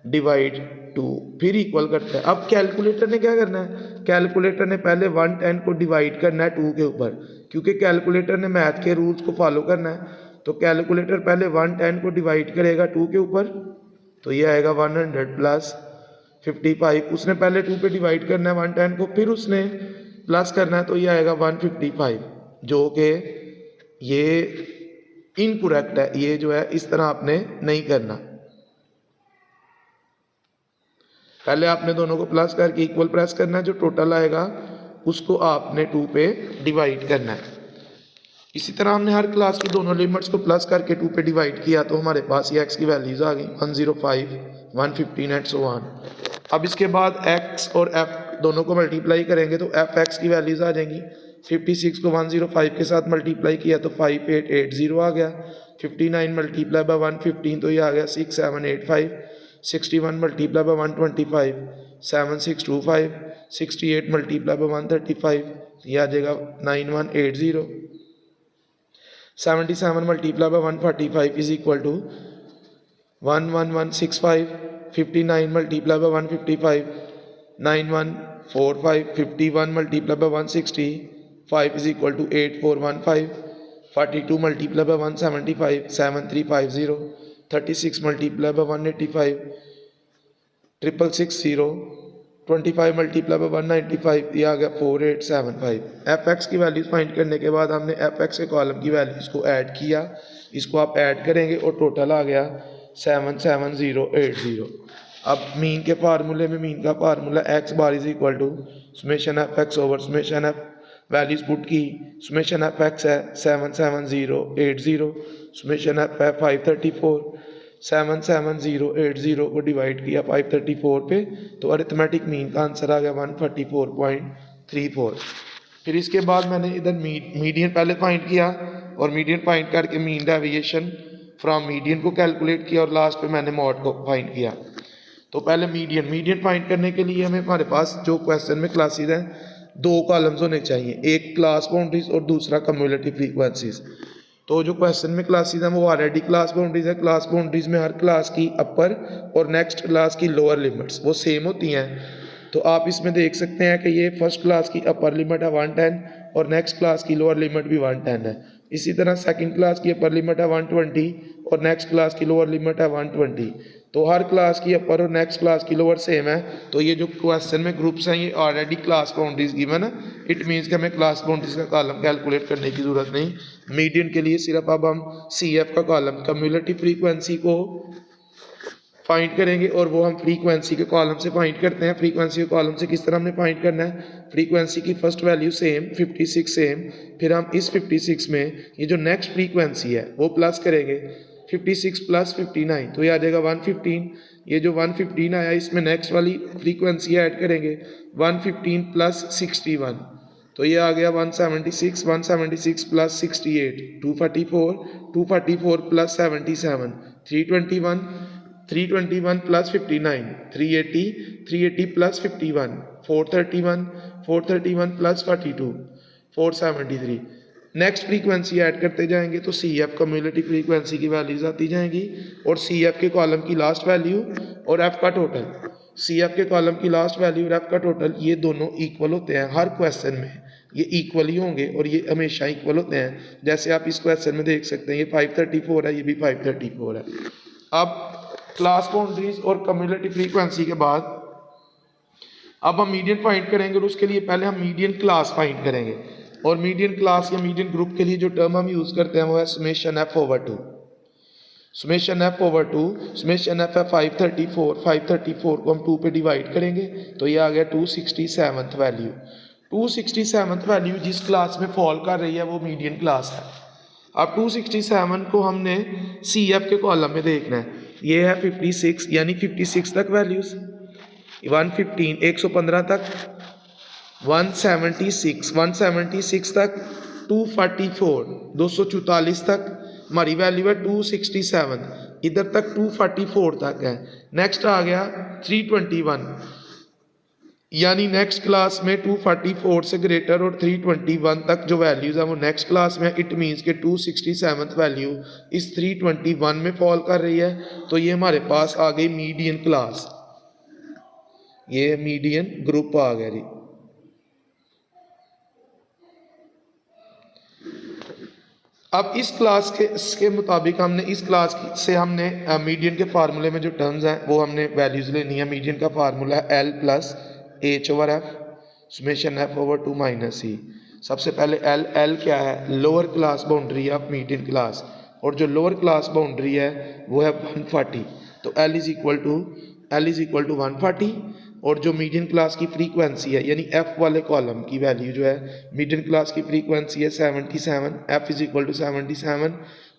डिवाइड 2 फिर इक्वल करते हैं। अब कैलकुलेटर ने क्या करना है, कैलकुलेटर ने पहले 110 को डिवाइड करना है 2 के ऊपर, क्योंकि कैलकुलेटर ने मैथ के रूल्स को फॉलो करना है। तो कैलकुलेटर पहले 110 को डिवाइड करेगा 2 के ऊपर, तो ये आएगा 100 प्लस 55। उसने पहले 2 पे डिवाइड करना है 110 को, फिर उसने प्लस करना है तो ये आएगा 155, जो कि ये इनकरेक्ट है। ये जो है इस तरह आपने नहीं करना। पहले आपने दोनों को प्लस करके इक्वल प्रेस करना है, जो टोटल आएगा उसको आपने 2 पे डिवाइड करना है। इसी तरह हमने हर क्लास की दोनों लिमिट्स को प्लस करके 2 पे डिवाइड किया तो हमारे पास ये x की वैल्यूज आ गई 105, 115 एंड सो ऑन। अब इसके बाद x और f दोनों को मल्टीप्लाई करेंगे तो fx की वैल्यूज आ जाएंगी। 56 को 105 के साथ मल्टीप्लाई किया तो 5880 आ गया। 59 मल्टीप्लाई बाय 115 तो ये आ गया 6785। 61 मल्टीप्लाई बाय 125 7625। 68 मल्टीप्लाई बाय 135 ये आ जाएगा 9180। 77 multiply by 145 is equal to 11165। 59 multiply by 155 9145। 51 multiply by 165 is equal to 8415। 42 multiply by 175 7350। 36 multiply by 185 6660। 25 multiply by 195 ये आ गया 4875। fx की वैल्यूज फाइंड करने के बाद हमने fx के कॉलम की वैल्यूज को ऐड किया, इसको आप ऐड करेंगे और टोटल आ गया 77080। अब मीन के फार्मूले में मीन का formula x bar is equal to summation fx over summation f। Values put की, समेशन fx है 77080, समेशन f है 534। 77080 को डिवाइड किया 534 पे तो अरिथमेटिक मीन का आंसर आ गया 144.34। फिर इसके बाद मैंने इधर मीडियन पहले फाइंड किया और मीडियन फाइंड करके मीन डेविएशन फ्रॉम मीडियन को कैलकुलेट किया और लास्ट पे मैंने मॉड को फाइंड किया। तो पहले मीडियन फाइंड करने के लिए हमें हमारे पास जो क्वेश्चन में क्लासेज हैं 2 कॉलम्स होने चाहिए, एक क्लास बाउंड्रीज और दूसरा कम्युलेटिव फ्रीक्वेंसीज। तो जो क्वेश्चन में क्लासेज हैं वो ऑलरेडी क्लास बाउंड्रीज है। क्लास बाउंड्रीज में हर क्लास की अपर और नेक्स्ट क्लास की लोअर लिमिट्स वो सेम होती हैं। तो आप इसमें देख सकते हैं कि ये फर्स्ट क्लास की अपर लिमिट है 110 और नेक्स्ट क्लास की लोअर लिमिट भी 110 है। इसी तरह सेकंड क्लास की अपर लिमिट है 120 और नेक्स्ट क्लास की लोअर लिमिट है 120। तो हर क्लास की अपर और नेक्स्ट क्लास की लोअर सेम है। तो ये जो क्वेश्चन में ग्रुप्स हैं ये ऑलरेडी क्लास बाउंड्रीज गिवन है। इट मीन्स कि हमें क्लास बाउंड्रीज का कॉलम कैलकुलेट करने की जरूरत नहीं। मीडियन के लिए सिर्फ अब हम CF का कॉलम कम्युलेटिव फ्रीक्वेंसी को फाइंड करेंगे और वो हम फ्रीक्वेंसी के कॉलम से फाइंड करते हैं। फ्रीक्वेंसी के कॉलम से किस तरह हमने फाइंड करना है, फ्रीक्वेंसी की फर्स्ट वैल्यू सेम 56 सेम, फिर हम इस 56 में ये जो नेक्स्ट फ्रीक्वेंसी है वो प्लस करेंगे 56 प्लस 59 तो ये आ जाएगा 115। ये जो 115 आया इसमें नेक्स्ट वाली फ्रीक्वेंसी ऐड करेंगे 115 प्लस 61 तो ये आ गया 176। 176 plus 68 244। 244 plus 77 321। 321 plus 59 380। 380 plus 51 431। 431 plus 42 473। Next frequency add करते जाएंगे तो CF कम्युलेटिव फ्रीक्वेंसी की वैल्यूज आती जाएंगी और CF के कॉलम की लास्ट वैल्यू और F का टोटल। CF के कॉलम की लास्ट वैल्यू और F का टोटल ये दोनों इक्वल होते हैं। हर क्वेश्चन में ये इक्वल ही होंगे और ये हमेशा इक्वल होते हैं। जैसे आप इस क्वेश्चन में देख सकते हैं ये 534 है, ये भी 534 है। अब क्लास बाउंड्रीज और कम्युलेटिव फ्रीक्वेंसी के बाद अब हम मीडियन फाइंड करेंगे और उसके लिए पहले हम मीडियन क्लास फाइंड करेंगे। और मीडियन क्लास या मीडियन ग्रुप के लिए जो टर्म हम यूज करते हैं वो है summation f over 2। Summation f over 2, summation f है 534। 534 को हम 2 पे डिवाइड करेंगे तो ये आ गया 267th वैल्यू। 267th वैल्यू जिस क्लास में फॉल कर रही है वो मीडियन क्लास है। अब 267 को हमने CF के कॉलम में देखना है। ये है 56 यानी 56 तक वैल्यूज, 115 115 तक, 176 तक, 244 244 तक, हमारी वैल्यू है 267, इधर तक 244 तक है। नेक्स्ट आ गया 321 यानी नेक्स्ट क्लास में 244 से ग्रेटर और 321 तक जो वैल्यूज है वो नेक्स्ट क्लास में। इट मीन्स के 267th वैल्यू इस 321 में फॉल कर रही है। तो ये हमारे पास आ गई मीडियन क्लास, ये मीडियन ग्रुप आ गया जी। अब इस क्लास के मुताबिक हमने इस क्लास से हमने मीडियन के फार्मूले में जो टर्म्स हैं वो हमने वैल्यूज लेनी है। मीडियन का फार्मूला है L plus H over F summation F over 2 minus C। सबसे पहले L क्या है, lower class boundary of median class, और जो लोअर क्लास बाउंड्री है वो है 140। तो L इज इक्वल टू 140 और जो मीडियन क्लास की फ्रीक्वेंसी है यानी एफ वाले कॉलम की वैल्यू जो है, मीडियन क्लास की फ्रीक्वेंसी है 77, एफ इज इक्वल टू 77,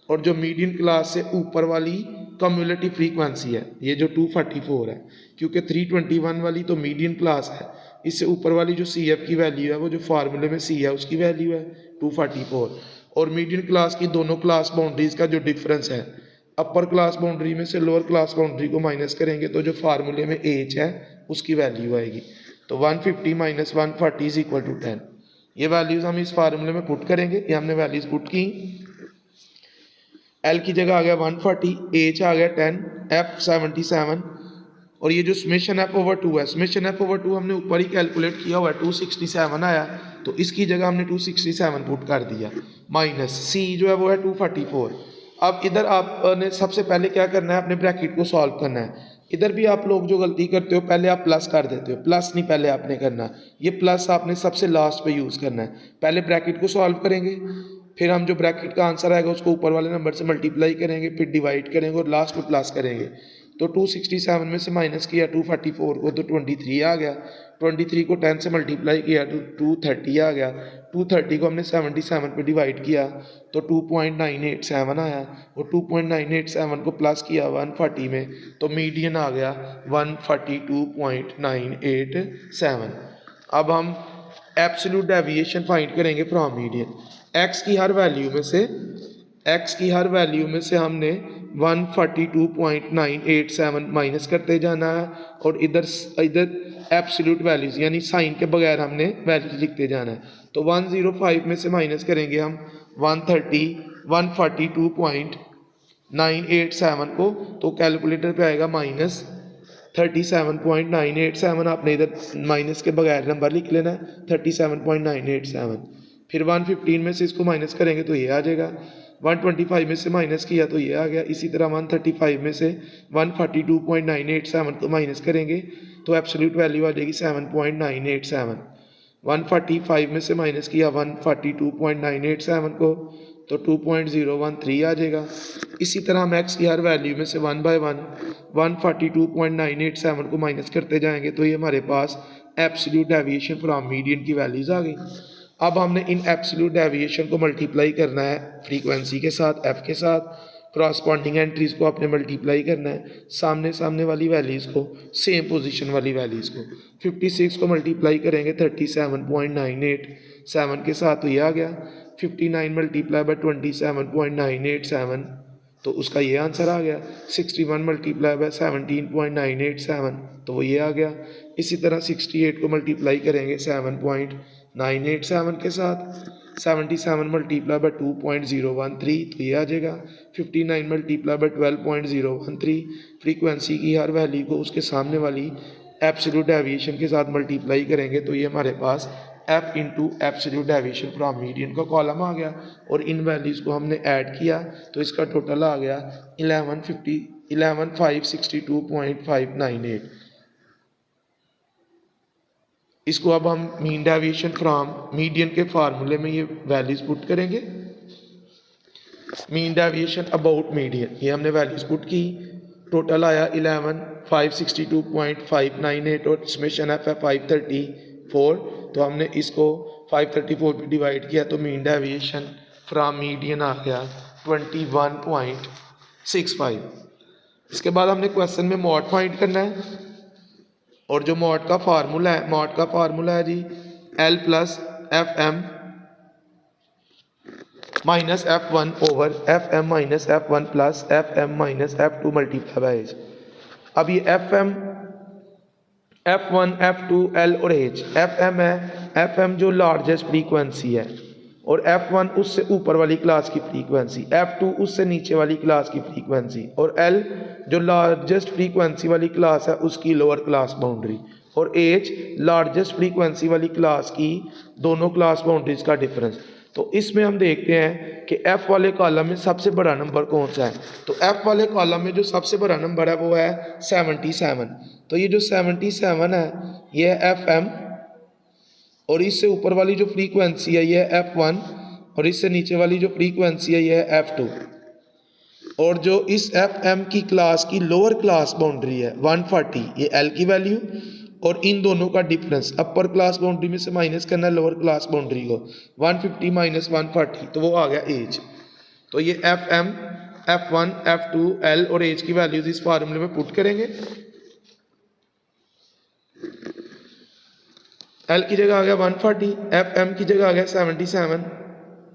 और जो मीडियन क्लास से ऊपर वाली कम्युलेटिव फ्रीक्वेंसी है ये जो 244 है, क्योंकि 321 वाली तो मीडियन क्लास है, इससे ऊपर वाली जो सी एफ की वैल्यू है वो जो फार्मूले में सी है उसकी वैल्यू है 244, और मीडियन क्लास की दोनों क्लास बाउंड्रीज का जो डिफरेंस है, अपर क्लास बाउंड्री में से लोअर क्लास बाउंड्री को माइनस करेंगे तो जो फार्मूले में एच है उसकी वैल्यू आएगी। तो 150 माइनस 140 इज इक्वल टू 10। ये वैल्यूज हम इस फार्मूले में पुट करेंगे, ये हमने वैल्यूज पुट की। एल की जगह आ गया 140, एच आ गया 10, एफ 77, और ये जो समेशन एफ ओवर 2 है, समेशन एफ ओवर 2 हमने ऊपर ही कैलकुलेट किया हुआ है, 267 आया, तो इसकी जगह हमने 267 पुट कर दिया, माइनस सी जो है वो है 244। अब इधर आपने सबसे पहले क्या करना है, अपने ब्रैकेट को सॉल्व करना है। इधर भी आप लोग जो गलती करते हो, पहले आप प्लस कर देते हो, प्लस नहीं पहले आपने करना, ये प्लस आपने सबसे लास्ट पे यूज़ करना है। पहले ब्रैकेट को सॉल्व करेंगे, फिर हम जो ब्रैकेट का आंसर आएगा उसको ऊपर वाले नंबर से मल्टीप्लाई करेंगे, फिर डिवाइड करेंगे और लास्ट में प्लस करेंगे। तो 267 में से माइनस किया 244 को तो 23 आ गया, 23 को 10 से मल्टीप्लाई किया तो 230 आ गया, 230 को हमने 77 पे डिवाइड किया तो 2.987 आया, और 2.987 को प्लस किया 140 में तो मीडियन आ गया 142.987। अब हम एब्सोल्यूट डेविएशन फाइंड करेंगे फ्रॉम मीडियन। एक्स की हर वैल्यू में से हमने 142.987 माइनस करते जाना है, और इधर एब्सोल्यूट वैल्यूज यानी साइन के बगैर हमने वैल्यूज लिखते जाना है। तो 105 में से माइनस करेंगे हम 142.987 को, तो कैलकुलेटर पे आएगा माइनस 37.987। आपने इधर माइनस के बगैर नंबर लिख लेना है 37.987। फिर 115 में से इसको माइनस करेंगे तो ये आ जाएगा, 125 में से माइनस किया तो ये आ गया। इसी तरह 135 में से 142.987 को माइनस करेंगे तो एब्सोल्यूट वैल्यू आ जाएगी 7.987। 145 में से माइनस किया 142.987 को तो 2.013 आ जाएगा। इसी तरह हम एक्स की हर वैल्यू में से 1 बाय 1 142.987 को माइनस करते जाएंगे तो ये हमारे पास एब्सोल्यूट डेविएशन फ्रॉम मीडियन की वैल्यूज आ गई। अब हमने इन एब्सोल्यूट डेविएशन को मल्टीप्लाई करना है फ्रीक्वेंसी के साथ, एफ के साथ, करॉस्पॉन्डिंग एंट्रीज को आपने मल्टीप्लाई करना है, सामने वाली वैल्यूज़ को सेम पोजीशन वाली वैल्यूज़ को। 56 को मल्टीप्लाई करेंगे 37.987 के साथ तो ये आ गया, 59 मल्टीप्लाई बाय 27.987 तो उसका ये आंसर आ गया, 61 मल्टीप्लाई बाय 17.987 तो वो ये आ गया। इसी तरह 68 को मल्टीप्लाई करेंगे 7.987 के साथ, 77 मल्टीप्लाई बाय 2.013 तो ये आ जाएगा, 59 मल्टीप्लाई बाय 12.013। फ्रीक्वेंसी की हर वैल्यू को उसके सामने वाली एब्सोल्यूट डेविएशन के साथ मल्टीप्लाई करेंगे तो ये हमारे पास f into absolute deviation from median का कॉलम आ गया, और इन वैल्यूज़ को हमने ऐड किया तो इसका टोटल आ गया 11,562.598। इसको अब हम मीन डेविएशन फ्रॉम मीडियन के फार्मूले में ये वैल्यूज पुट करेंगे। मीन डेविएशन अबाउट मीडियन, ये हमने वैल्यूज पुट की, टोटल आया 11,562.598 और समेशन एफ है 534, तो हमने इसको 534 पे डिवाइड किया तो मीन डेविएशन फ्रॉम मीडियन आ गया 21.65। इसके बाद हमने क्वेश्चन में मॉड फाइंड करना है, और जो मॉड का फार्मूला है जी L plus f m minus F1 over FM minus F1 plus FM minus F2 multiply by H। अब ये FM, F1, F2, L और H, FM है, FM जो लार्जेस्ट फ्रीक्वेंसी है, और F1 उससे ऊपर वाली क्लास की फ्रीक्वेंसी, F2 उससे नीचे वाली क्लास की फ्रीक्वेंसी, और L जो लार्जेस्ट फ्रीक्वेंसी वाली क्लास है उसकी लोअर क्लास बाउंड्री, और H लार्जेस्ट फ्रीक्वेंसी वाली क्लास की दोनों क्लास बाउंड्रीज का डिफरेंस। तो इसमें हम देखते हैं कि F वाले कॉलम में सबसे बड़ा नंबर कौन सा है, तो F वाले कॉलम में जो सबसे बड़ा नंबर है वो है 77। तो ये जो 77 है ये है FM, और इससे ऊपर वाली जो फ्रीक्वेंसी है ये है F1, और इससे नीचे वाली जो फ्रीक्वेंसी है ये है F2, और जो इस FM की क्लास की लोअर क्लास बाउंड्री है 140 ये L की वैल्यू, और इन दोनों का डिफरेंस अपर क्लास बाउंड्री में से माइनस करना है लोअर क्लास बाउंड्री को, 150 माइनस 140 तो वो आ गया एज। तो ये f m, F1, F2, L और एज की वैल्यूज इस फार्मूले में पुट करेंगे। L की जगह आ गया 140, FM की जगह आ गया 77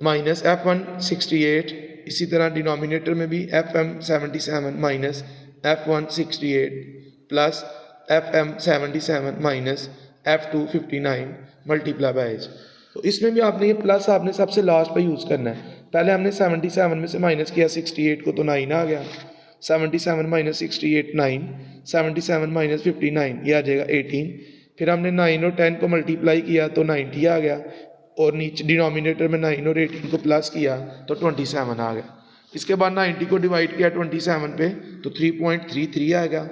माइनस F1 68, इसी तरह डिनोमिनेटर में भी FM 77 minus F1 68 plus FM 77 minus F2 59 multiply by h. तो इसमें भी आपने ये प्लस आपने सबसे लास्ट पे यूज़ करना है। पहले हमने 77 में से माइनस किया 68 को तो 9 आ गया, 77 माइनस 68 9, 77 माइनस 59 ये आ जाएगा 18, फिर हमने 9 और 10 को मल्टीप्लाई किया तो 90 आ गया, और नीचे डिनोमिनेटर में 9 और 18 को प्लस किया तो 27 आ गया। इसके बाद 90 को डिवाइड किया 27 पे तो 3.33 आएगा,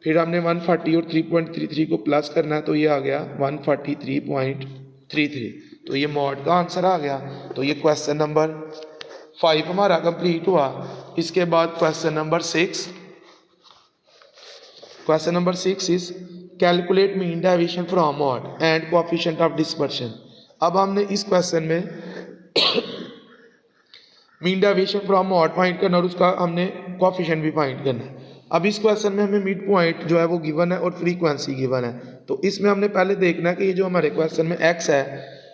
फिर हमने 140 और 3.33 को प्लस करना है तो ये आ गया 143.33, तो ये मॉड का आंसर आ गया। तो ये क्वेश्चन नंबर 5 हमारा कंप्लीट हुआ। इसके बाद question number 6, question number 6 is calculate mean deviation from mod and coefficient of dispersion. अब हमने इस क्वेश्चन में mean deviation from mod find करना और उसका हमने कोएफिशिएंट भी फाइंड करना है। अब इस क्वेश्चन में हमें मिड पॉइंट जो है वो गिवन है और फ्रीक्वेंसी गिवन है। तो इसमें हमने पहले देखना है कि ये जो हमारे क्वेश्चन में x है,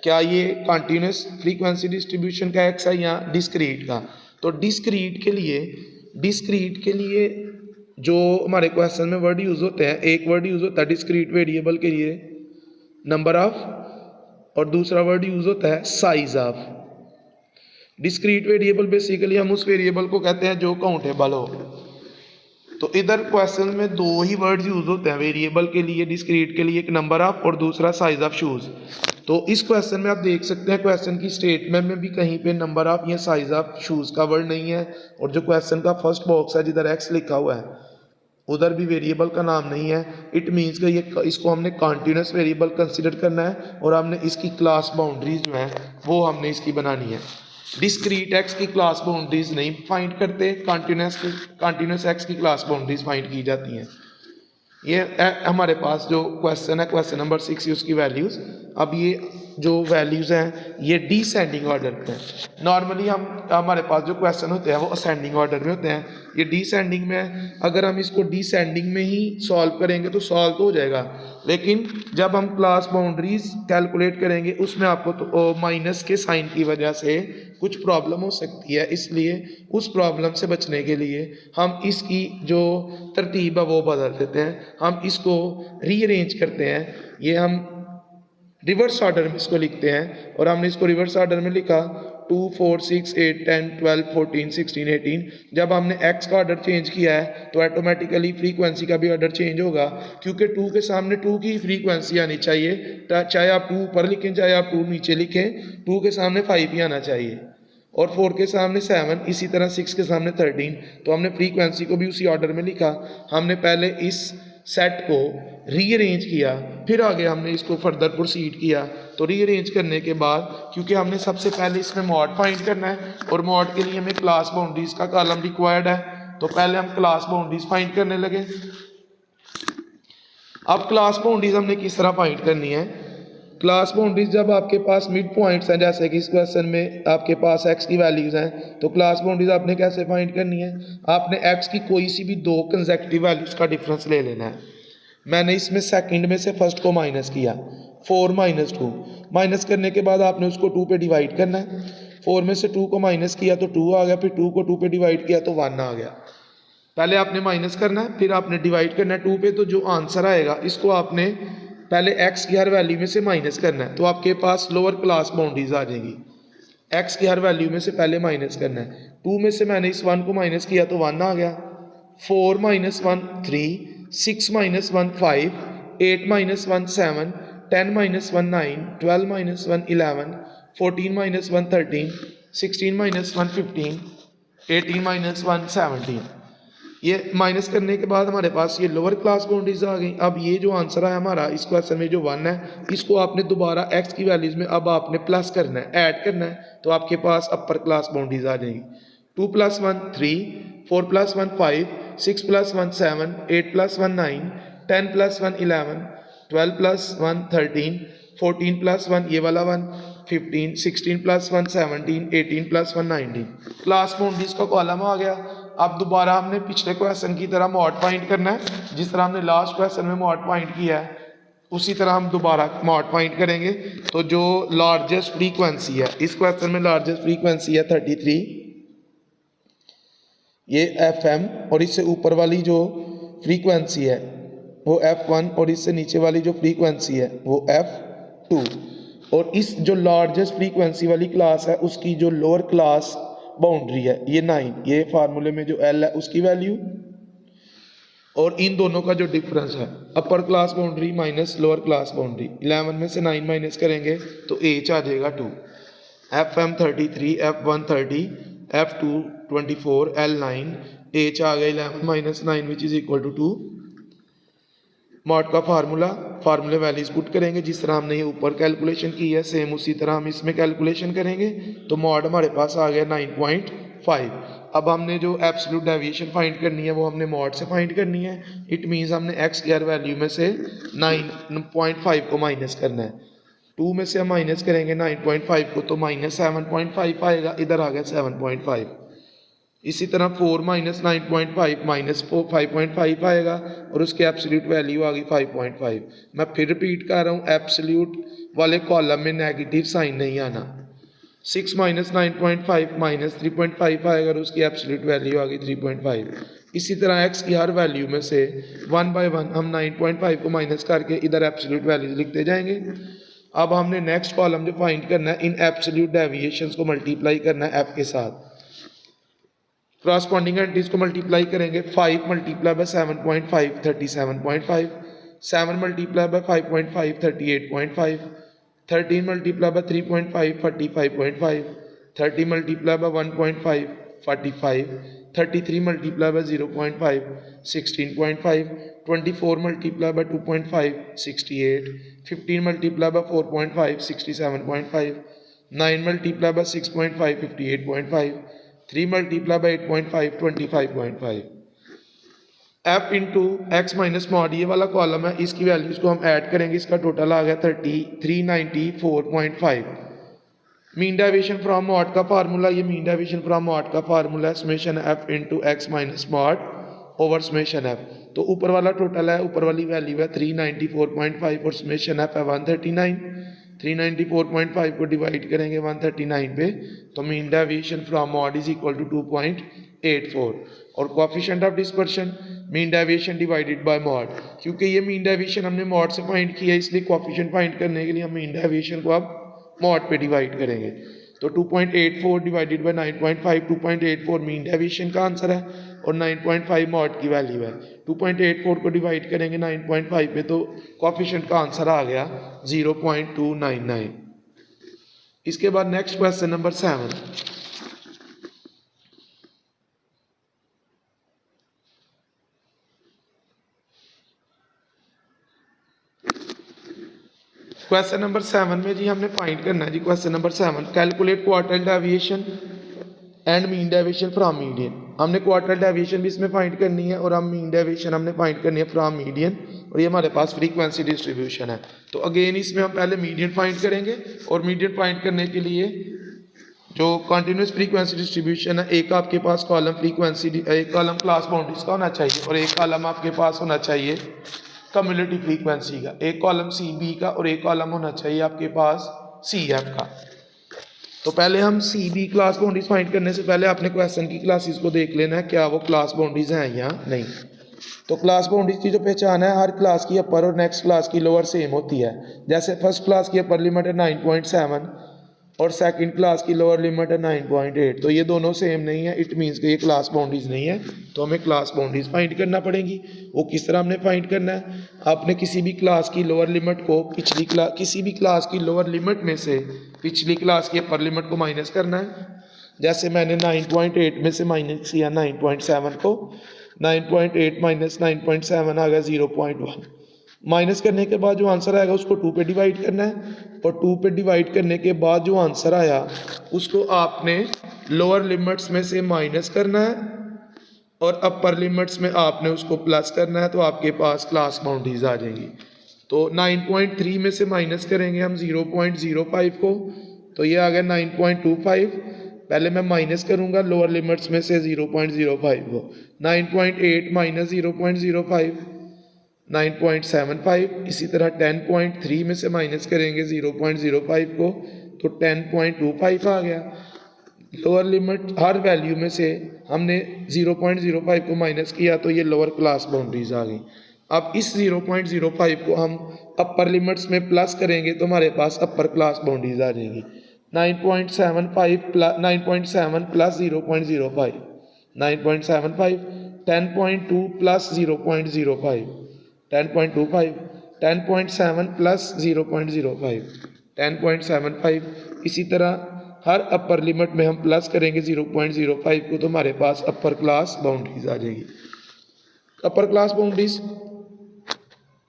क्या ये कॉन्टिन्यूस फ्रीक्वेंसी डिस्ट्रीब्यूशन का x है या डिस्क्रीट का। तो डिस्क्रीट के लिए जो हमारे क्वेश्चन में वर्ड यूज़ होते हैं, एक वर्ड यूज़ होता है डिस्क्रीट वेरिएबल के लिए नंबर ऑफ, और दूसरा वर्ड यूज़ होता है size of. Discrete variable basically हम उस वेरिएबल को कहते हैं जो काउंटेबल हो। तो इधर क्वेश्चन में दो ही वर्ड्स यूज होते हैं वेरिएबल के लिए, डिस्क्रीट के लिए, एक नंबर ऑफ और दूसरा साइज ऑफ शूज। तो इस क्वेश्चन में आप देख सकते हैं क्वेश्चन की स्टेटमेंट में भी कहीं पे नंबर ऑफ या साइज ऑफ शूज का वर्ड नहीं है, और जो क्वेश्चन का फर्स्ट बॉक्स है जिधर एक्स लिखा हुआ है उधर भी वेरिएबल का नाम नहीं है। इट मीन्स कि ये इसको हमने कॉन्टिन्यूस वेरिएबल कंसिडर करना है और हमने इसकी क्लास बाउंड्रीज जो है वो हमने इसकी बनानी है। डिस्क्रीट एक्स की क्लास बाउंड्रीज नहीं फाइंड करते, कॉन्टिन्यूस एक्स की क्लास बाउंड्रीज फाइंड की जाती हैं। ये हमारे पास जो क्वेश्चन है क्वेश्चन नंबर 6 उसकी वैल्यूज। अब ये जो वैल्यूज हैं ये डिसेंडिंग ऑर्डर पे हैं। नॉर्मली हमारे पास जो क्वेश्चन होते हैं वो असेंडिंग ऑर्डर में होते हैं, ये डिसेंडिंग में है। अगर हम इसको डिसेंडिंग में ही सॉल्व करेंगे तो सॉल्व तो हो जाएगा, लेकिन जब हम क्लास बाउंड्रीज कैलकुलेट करेंगे उसमें आपको तो माइनस के साइन की वजह से कुछ प्रॉब्लम हो सकती है। इसलिए उस प्रॉब्लम से बचने के लिए हम इसकी जो तरतीब है वो बदल देते हैं, हम इसको रीअरेंज करते हैं। ये हम रिवर्स ऑर्डर में इसको लिखते हैं, और हमने इसको रिवर्स ऑर्डर में लिखा 2 4 6 8 10 12 14 16 18। जब हमने x का ऑर्डर चेंज किया है तो ऑटोमेटिकली फ्रीक्वेंसी का भी ऑर्डर चेंज होगा, क्योंकि 2 के सामने 2 की फ्रीक्वेंसी आनी चाहिए, चाहे आप 2 ऊपर लिखें चाहे आप 2 नीचे लिखें, 2 के सामने 5 ही आना चाहिए, और 4 के सामने 7, इसी तरह 6 के सामने 13। तो हमने फ्रीक्वेंसी को भी उसी ऑर्डर में लिखा। हमने पहले इस सेट को रीअरेंज किया, फिर आगे हमने इसको फर्दर प्रोसीड किया। तो रीअरेंज करने के बाद, क्योंकि हमने सबसे पहले इसमें मॉड फाइंड करना है और मॉड के लिए हमें क्लास बाउंड्रीज का कॉलम रिक्वायर्ड है, तो पहले हम क्लास बाउंड्रीज फाइंड करने लगे। अब क्लास बाउंड्रीज हमने किस तरह फाइंड करनी है। क्लास बाउंड्रीज जब आपके पास मिड पॉइंट्स हैं, जैसे कि इस क्वेश्चन में आपके पास x की वैल्यूज हैं, तो क्लास बाउंड्रीज आपने कैसे फाइंड करनी है। आपने x की कोई सी भी दो कंसेक्टिव वैल्यूज का डिफरेंस ले लेना है। मैंने इसमें सेकंड में से फर्स्ट को माइनस किया, 4 - 2। माइनस करने के बाद आपने उसको 2 पे डिवाइड करना है। 4 में से 2 को माइनस किया तो 2 आ गया, फिर 2 को 2 पे डिवाइड किया तो 1 आ गया। पहले आपने माइनस करना है, फिर आपने डिवाइड करना है 2 पे, तो जो आंसर आएगा इसको आपने पहले x की हर वैल्यू में से माइनस करना है, तो आपके पास लोअर क्लास बाउंड्रीज आ जाएंगी। x की हर वैल्यू में से पहले माइनस करना है। 2 में से मैंने इस 1 को माइनस किया तो 1 आ गया। 4 - 1 3, 6 - 1 5, 8 - 1 7, 10 - 1 9, 12 - 1 11, 14 - 1 13, 16 - 1 15, 18 - 1 17। ये माइनस करने के बाद हमारे पास ये लोअर क्लास बाउंड्रीज आ गई। अब ये जो आंसर है हमारा इस क्वेश्चन में जो 1 है, इसको आपने दोबारा x की वैल्यूज में अब आपने प्लस करना है, ऐड करना है, तो आपके पास अपर क्लास बाउंड्रीज आ जाएंगी। 2 + 1 3, 4 + 1 5, 6 + 1 7, 8 + 1 9, 10 + 1 11, 12 प्लस 1 13, 14 प्लस 1 ये वाला 1 15, 16 प्लस 1 17, 18 प्लस 1 19। क्लास बाउंड्रीज का कॉलम आ गया। अब दोबारा हमने पिछले क्वेश्चन की तरह मॉड फाइंड करना है। जिस तरह हमने लास्ट क्वेश्चन में मॉड फाइंड किया है उसी तरह हम दोबारा मॉड फाइंड करेंगे। तो जो लार्जेस्ट फ्रीक्वेंसी है, इस क्वेश्चन में लार्जेस्ट फ्रीक्वेंसी है 33, ये FM, और इससे ऊपर वाली जो फ्रीक्वेंसी है वो F1, और इससे नीचे वाली जो फ्रीक्वेंसी है वो F2। और इस जो लार्जेस्ट फ्रीक्वेंसी वाली क्लास है उसकी जो लोअर क्लास बाउंड्री है ये 9, ये फार्मूले में जो L है उसकी वैल्यू, और इन दोनों का जो डिफरेंस है upper class boundary minus lower class boundary. 11 में से 9 माइनस करेंगे तो H आ जाएगा 2। FM 33, F1 30, F2 24, L 9, H आ गया 11 minus 9 which is equal to 2। Mode का फार्मूले वैल्यूज पुट करेंगे। जिस तरह हमने ये ऊपर कैलकुलेशन की है सेम उसी तरह हम इसमें कैलकुलेशन करेंगे। तो मॉड हमारे पास आ गया 9.5। अब हमने जो एब्सोल्यूट डेविएशन फाइंड करनी है वो हमने मॉड से फाइंड करनी है। इट मीन्स हमने एक्स स्क्वायर वैल्यू में से 9.5 को माइनस करना है। 2 में से हम माइनस करेंगे 9.5 को तो माइनस 7.5 आएगा, इधर आ गया 7.5। इसी तरह 4 माइनस 9.5 माइनस 5.5 आएगा और उसकी एब्सोल्यूट वैल्यू आ गई 5.5। मैं फिर रिपीट कर रहा हूँ, एब्सोल्यूट वाले कॉलम में नेगेटिव साइन नहीं आना। 6 माइनस 9.5 माइनस 3.5 आएगा और उसकी एब्सोल्यूट वैल्यू आ गई 3.5। इसी तरह x की हर वैल्यू में से 1 बाय 1 हम 9.5 को माइनस करके इधर एब्सोल्यूट वैल्यूज लिखते जाएंगे। अब हमने नेक्स्ट कॉलम जो फाइंड करना है इन एब्सोल्यूट डेविएशंस को मल्टीप्लाई करना है f के साथ। क्रॉसपॉन्डिंग एंट्रीज को मल्टीप्लाई करेंगे। 5 multiply by 7.5 37.5, 7 multiply by 5.5 38.5, 13 multiply by 3.5 45.5, 30 multiply by 1.5 45, 33 multiply by 0.5 16.5, 24 multiply by 2.5 68, 15 multiply by 4.5 67.5, 9 multiply by 6.5 58.5, 3 multiply bye 8.5 25.5। f into x minus mod ये वाला column है, इसकी वैल्यूज को हम ऐड करेंगे। इसका टोटल आ गया 394.5। मीन डेविएशन फ्रॉम मॉड का फार्मूला, ये मीन डेविएशन फ्रॉम मॉड का फार्मूला है summation f into x minus mod over summation f। तो ऊपर वाला टोटल है, ऊपर वाली वैल्यू है 394.5 और समेशन f है 139। 394.5 को डिवाइड करेंगे 139 पे तो mean deviation from mode is equal to 2.84। और coefficient of dispersion mean deviation divided by mode, क्योंकि ये मीन डेविएशन हमने मॉड से फाइंड किया है इसलिए कोएफिशिएंट फाइंड करने के लिए हम मीन डेविएशन को अब मॉड पे डिवाइड करेंगे। तो 2.84 डिवाइडेड बाय 9.5, 2.84 मीन डेविएशन का आंसर है और 9.5 मॉड की वैल्यू है। 2.84 को डिवाइड करेंगे 9.5 पे तो कोएफिशिएंट का आंसर आ गया 0.299। इसके बाद next question number 7। Question number 7 में जी हमने फाइंड करना है जी। Question number 7, calculate quartile deviation and mean deviation from median. हमने क्वार्टाइल डेविएशन भी इसमें फाइंड करनी है और हम मीन डेविएशन हमने फाइंड करनी है फ्रॉम मीडियन, और ये हमारे पास फ्रीक्वेंसी डिस्ट्रीब्यूशन है। तो अगेन इसमें हम पहले मीडियन फाइंड करेंगे और मीडियन फाइंड करने के लिए जो कंटिन्यूस फ्रीक्वेंसी डिस्ट्रीब्यूशन है, एक आपके पास कॉलम फ्रीक्वेंसी, एक कॉलम क्लास बाउंड्रीज का होना चाहिए और एक कॉलम आपके पास होना चाहिए कम्युलेटिव फ्रीक्वेंसी का। एक कॉलम CB का और एक कॉलम होना चाहिए आपके पास CF का। तो पहले हम CB क्लास बाउंड्रीज फाइंड करने से पहले आपने क्वेश्चन की क्लासेस को देख लेना है क्या वो क्लास बाउंड्रीज हैं या नहीं। तो क्लास बाउंड्रीज की जो पहचान है, हर क्लास की अपर और नेक्स्ट क्लास की लोअर सेम होती है। जैसे फर्स्ट क्लास की अपर लिमिट है 9.7 और सेकंड क्लास की लोअर लिमिट है 9.8, तो ये दोनों सेम नहीं है। इट मीन्स कि ये क्लास बाउंड्रीज नहीं है, तो हमें क्लास बाउंड्रीज फाइंड करना पड़ेगी। वो किस तरह हमने फाइंड करना है, आपने किसी भी क्लास की लोअर लिमिट को किसी भी क्लास की लोअर लिमिट में से पिछली क्लास की अपर लिमिट को माइनस करना है। जैसे मैंने 9.8 में से माइनस किया 9.7 को, 9.8 माइनस 9.7 आ गया 0.1। माइनस करने के बाद जो आंसर आएगा उसको 2 पे डिवाइड करना है और 2 पे डिवाइड करने के बाद जो आंसर आया उसको आपने लोअर लिमिट्स में से माइनस करना है और अपर लिमिट्स में आपने उसको प्लस करना है, तो आपके पास क्लास बाउंड्रीज आ जाएंगी। तो 9.3 में से माइनस करेंगे हम 0.05 को, तो ये आ गया 9.25। पहले मैं माइनस करूंगा लोअर लिमिट्स में से 0.05 को, 9.8 माइनस 0.05 9.75। इसी तरह 10.3 में से माइनस करेंगे 0.05 को, तो 10.25 आ गया। लोअर लिमिट हर वैल्यू में से हमने 0.05 को माइनस किया तो ये लोअर क्लास बाउंड्रीज आ गई। अब इस 0.05 को हम अपर लिमिट्स में प्लस करेंगे तो हमारे पास अपर क्लास बाउंड्रीज आ जाएगी। 9.75 प्लस 9.7 प्लस 0.05 9.75, 10.2 प्लस 0.05 10.25, 10.7 प्लस 0.05 10.75। इसी तरह हर अपर लिमिट में हम प्लस करेंगे 0.05 को तो हमारे पास अपर क्लास बाउंड्रीज आ जाएगी। अपर क्लास बाउंड्रीज,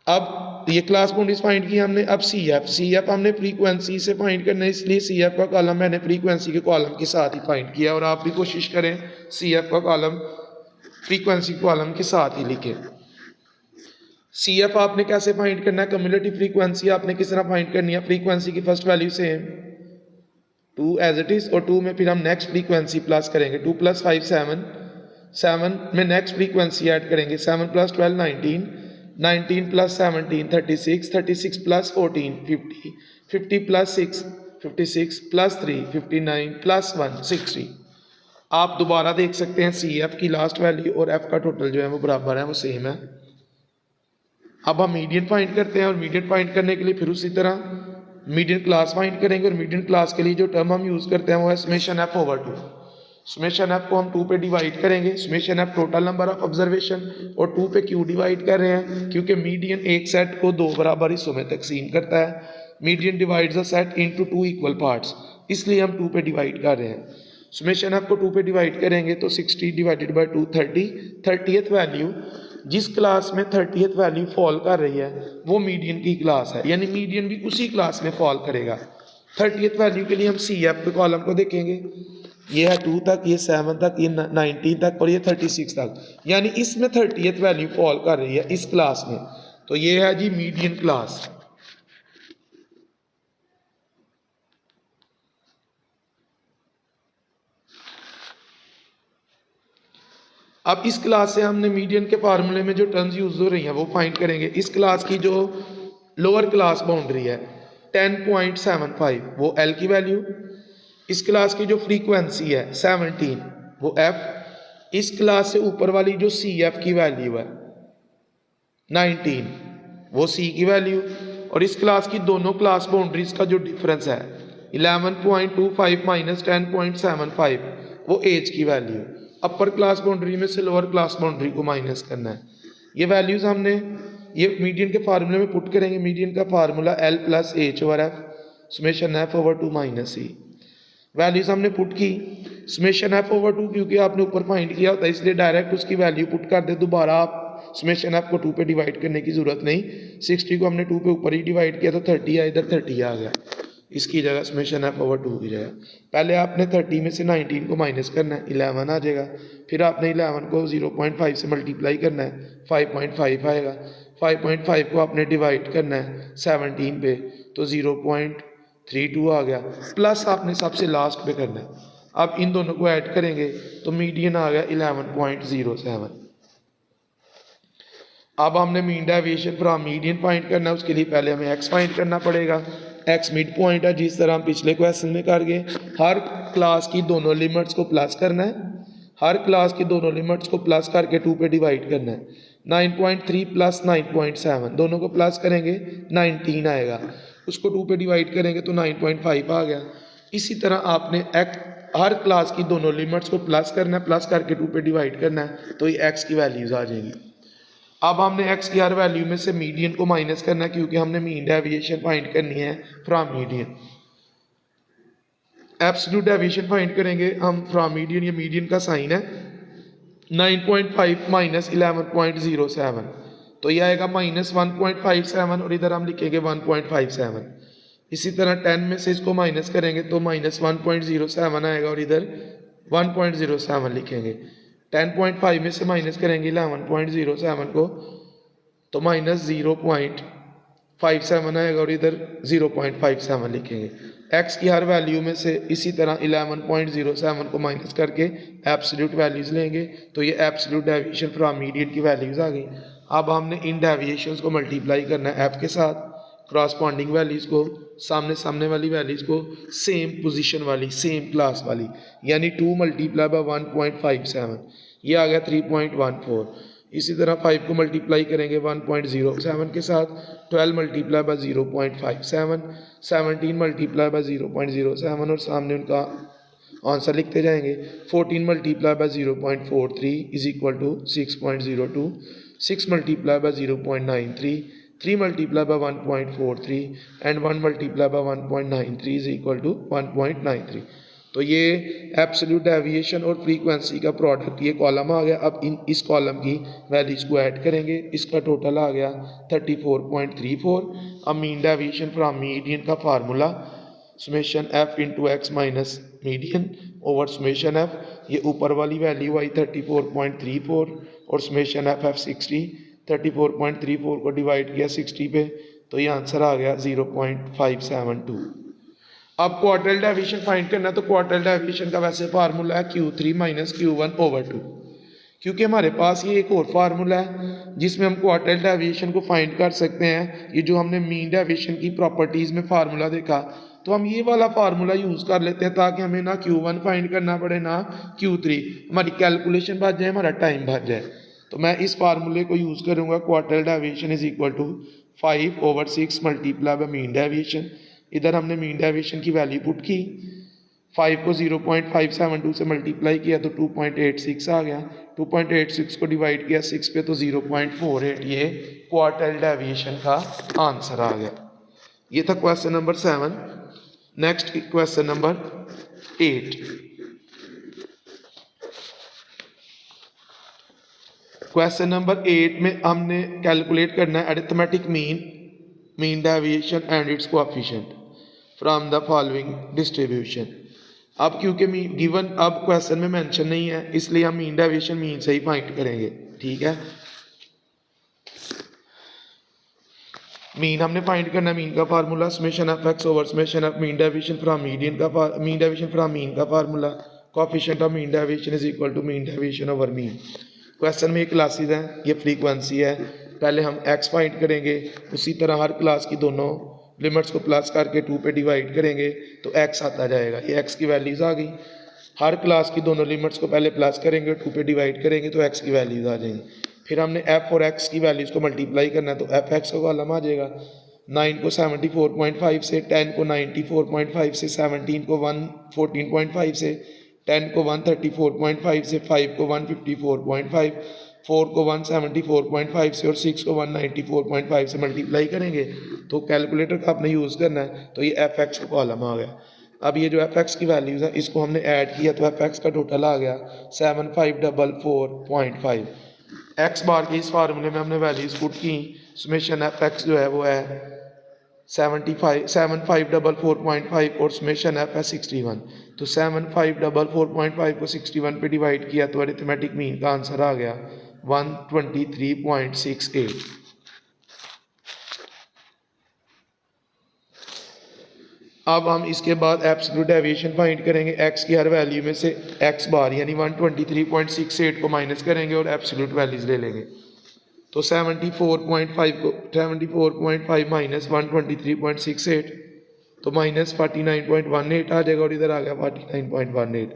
अब ये क्लास बाउंड्रीज फाइंड की हमने। अब सी एफ हमने फ्रीक्वेंसी से फाइंड करना है, इसलिए सी एफ का कॉलम मैंने फ्रीक्वेंसी के कॉलम के साथ ही फाइंड किया, और आप भी कोशिश करें सी एफ का कॉलम फ्रीक्वेंसी कॉलम के साथ ही लिखें। सी एफ आपने कैसे फाइंड करना है, कम्युलेटिव फ्रीक्वेंसी आपने किस तरह फाइंड करनी है। फ्रीक्वेंसी की first value same 2 as it is, और 2 में फिर हम नेक्स्ट फ्रीक्वेंसी प्लस करेंगे। 2 + 5 7, 7 में नेक्स्ट फ्रीक्वेंसी ऐड करेंगे। 7 + 12 19, 19 + 17 36, 36 + 14 50, 50 + 6 56 + 3 59 + 1 60। आप दोबारा देख सकते हैं सी एफ की लास्ट वैल्यू और एफ का टोटल जो है वो बराबर है, वो सेम है। अब हम मीडियन फाइंड करते हैं, और मीडियन फाइंड करने के लिए फिर उसी तरह मीडियन क्लास फाइंड करेंगे, और मीडियन क्लास के लिए जो टर्म हम यूज़ करते हैं वो है summation f over 2। Summation F को हम 2 पे डिवाइड करेंगे। Summation F total number of observation, और 2 पे क्यों डिवाइड कर रहे हैं, क्योंकि मीडियन एक सेट को 2 बराबर हिस्सों में तकसीम करता है। Median divides a set into 2 equal parts, इसलिए हम 2 पे डिवाइड कर रहे हैं। समेशन एफ को 2 पे डिवाइड करेंगे तो 60 डिवाइडेड बाई 2 30। 30th वैल्यू, जिस क्लास में 30th वैल्यू फॉल कर रही है वो मीडियन की क्लास है, यानी मीडियन भी उसी क्लास में फॉल करेगा। 30th वैल्यू के लिए हम सी एफ के कॉलम को देखेंगे। ये है 2 तक, ये 7 तक, ये 19 तक, और ये 36 तक, यानी इसमें 30th वैल्यू फॉल कर रही है इस क्लास में, तो ये है जी मीडियन क्लास। अब इस क्लास से हमने मीडियन के फार्मूले में जो टर्म्स यूज हो रही हैं वो फाइंड करेंगे। इस क्लास की जो लोअर क्लास बाउंड्री है 10.75 वो एल की वैल्यू, इस क्लास की जो फ्रीक्वेंसी है 17 वो एफ, इस क्लास से ऊपर वाली जो सी एफ की वैल्यू है 19 वो सी की वैल्यू, और इस क्लास की दोनों क्लास बाउंड्रीज का जो डिफरेंस है 11.25 माइनस 10.75 वो एज की वैल्यू। अपर क्लास बाउंड्री में से लोअर क्लास बाउंड्री को माइनस करना है। ये वैल्यूज हमने ये मीडियन के फार्मूले में पुट करेंगे। मीडियन का formula L plus h over f summation f over 2 minus c. Values हमने पुट की, समेशन एफ ओवर 2 क्योंकि आपने ऊपर फाइंड किया होता है इसलिए डायरेक्ट उसकी वैल्यू पुट कर दे। दोबारा आप समेशन एफ को 2 पे डिवाइड करने की जरूरत नहीं। 60 को हमने 2 पे ऊपर ही डिवाइड किया तो 30 है, इधर 30 आ गया, इसकी जगह समेशन एफ ओवर 2 की जगह। पहले आपने 30 में से 19 को माइनस करना है, 11 आ जाएगा। फिर आपने 11 को 0.5 से मल्टीप्लाई करना है, 5.5 आएगा। 5.5 को आपने डिवाइड करना है 17 पे तो 0.32 आ गया, प्लस आपने सबसे लास्ट पे करना है। अब इन दोनों को ऐड करेंगे तो मीडियन आ गया 11.07। अब हमने mean deviation from median find करना है, उसके लिए पहले हमें एक्स फाइंड करना पड़ेगा। एक्स मिड पॉइंट है, जिस तरह हम पिछले क्वेश्चन में कर गए। हर क्लास की दोनों लिमिट्स को प्लस करना है, हर क्लास की दोनों लिमिट्स को प्लस करके 2 पे डिवाइड करना है। 9.3 प्लस 9.7 दोनों को प्लस करेंगे 19 आएगा, उसको 2 पे डिवाइड करेंगे तो 9.5 आ गया। इसी तरह आपने हर क्लास की दोनों लिमिट्स को प्लस करना है, प्लस करके 2 पे डिवाइड करना है तो ये एक्स की वैल्यूज आ जाएगी। अब हमने एक्स की हर वैल्यू में से मीडियन को माइनस करना है क्योंकि हमने मीन डेविएशन फाइंड करनी है from median. Absolute deviation find करेंगे हम फ्रॉम मीडियन, ये मीडियन का साइन है। 9.5 माइनस 11.07 तो यह आएगा -1.57 और इधर हम लिखेंगे 1.57। इसी तरह 10 में से इसको माइनस करेंगे तो -1.07 आएगा और इधर 1.07 लिखेंगे। 10.5 में से माइनस करेंगे 11.07 को तो -0.07 57 आएगा और इधर 0.57 लिखेंगे। x की हर वैल्यू में से इसी तरह 11.07 को माइनस करके एब्सोल्यूट वैल्यूज़ लेंगे, तो ये एब्सोल्यूट डेविएशन फ्रॉम मीडियन की वैल्यूज़ आ गई। अब हमने इन डेविएशंस को मल्टीप्लाई करना है f के साथ, क्रॉसपॉन्डिंग वैल्यूज़ को, सामने सामने वाली वैल्यूज़ को सेम पोजीशन वाली, सेम क्लास वाली, यानी 2 मल्टीप्लाई बाय 1.57, ये आ गया 3.14। इसी तरह 5 को मल्टीप्लाई करेंगे 1.07 के साथ, 12 मल्टीप्लाई बाय 0.57, 17 मल्टीप्लाई बाय 0.07 और सामने उनका आंसर लिखते जाएंगे। 14 multiply by 0.43 is equal to 6.02, 6 multiply by 0.93, 3 multiply by 1.43 and 1 multiply by 1.93 is equal to 1.93। तो ये एब्सोल्यूट डेविएशन और फ्रीक्वेंसी का प्रोडक्ट, ये कॉलम आ गया। अब इस कॉलम की वैल्यूज को ऐड करेंगे, इसका टोटल आ गया 34.34। अब मीन डेविएशन फ्रॉम मीडियन का formula summation f into x minus median over summation f, ये ऊपर वाली वैल्यू आई 34.34 और समेशन f 60, 34.34 को डिवाइड किया 60 पे, तो ये आंसर आ गया 0.572। अब क्वार्टरल डेविएशन फाइंड करना है, तो क्वार्टरल डेविएशन का वैसे फार्मूला है Q3 माइनस Q1 ओवर 2। क्योंकि हमारे पास ये एक और फार्मूला है जिसमें हम क्वार्टरल डेविएशन को फाइंड कर सकते हैं। ये जो हमने मीन डेविएशन की प्रॉपर्टीज में फार्मूला देखा, तो हम ये वाला फार्मूला यूज़ कर लेते हैं ताकि हमें ना Q1 फाइंड करना पड़े ना Q3, हमारी कैलकुलेशन बच जाए, हमारा टाइम बच जाए। तो मैं इस फार्मूले को यूज़ करूँगा, quartile deviation is equal to 5 over 6 multiply by mean deviation. इधर हमने मीन डेविएशन की वैल्यू पुट की, 5 को 0.572 से मल्टीप्लाई किया तो 2.86 आ गया, 2.86 को डिवाइड किया 6 पे तो 0.48, ये क्वार्टरल डेविएशन का आंसर आ गया। ये था question number 7। Next question number 8। Question number 8 में हमने कैलकुलेट करना है arithmetic mean deviation and it's coefficient from the following distribution. अब क्योंकि गिवन अब क्वेश्चन में मेंशन नहीं है, इसलिए हम मीन डेविएशन मीन से ही फाइंड करेंगे। ठीक है, मीन हमने फाइंड करना है, मीन का formula summation of x over summation of mean deviation from median का मीन डेविएशन फ्रॉम मीन का formula, coefficient of mean deviation is equal to mean deviation over mean. Question में ये classes हैं, ये frequency है। पहले हम x फाइंड करेंगे, उसी तरह हर क्लास की दोनों लिमिट्स को प्लस करके 2 पे डिवाइड करेंगे तो x आता जाएगा। ये x की वैल्यूज़ आ गई। हर क्लास की दोनों लिमिट्स को पहले प्लस करेंगे, 2 पे डिवाइड करेंगे तो x की वैल्यूज़ आ जाएंगी। फिर हमने f और x की वैल्यूज़ को मल्टीप्लाई करना है, तो fx का कॉलम आ जाएगा। 9 को 74.5 से, 10 को 94.5 से, 17 को 114.5 से, 10 को 134.5 से, 5 को 154.5, 4 को 174.5 से और 6 को 194.5 से मल्टीप्लाई करेंगे तो कैलकुलेटर का आपने यूज़ करना है, तो ये fx का कॉलम आ गया। अब ये जो fx की वैल्यूज़ है इसको हमने ऐड किया तो fx का टोटल आ गया 7544.5। x बार के इस फार्मूले में हमने वैल्यूज़ पुट की, समेशन fx जो है वो है 7544.5 और समेशन f है 61। तो 7544.5 को 61 पे डिवाइड किया तो अरिथमेटिक मीन का आंसर आ गया 123.68। अब हम इसके बाद एब्सोल्यूट डेविएशन फाइंड करेंगे। x की हर वैल्यू में से x बार यानी 123.68 को माइनस करेंगे और एब्सोल्यूट वैल्यूज ले लेंगे। तो 74.5 को 74.5 माइनस 123.68 तो माइनस 49.18 आ जाएगा और इधर आ गया 49.18।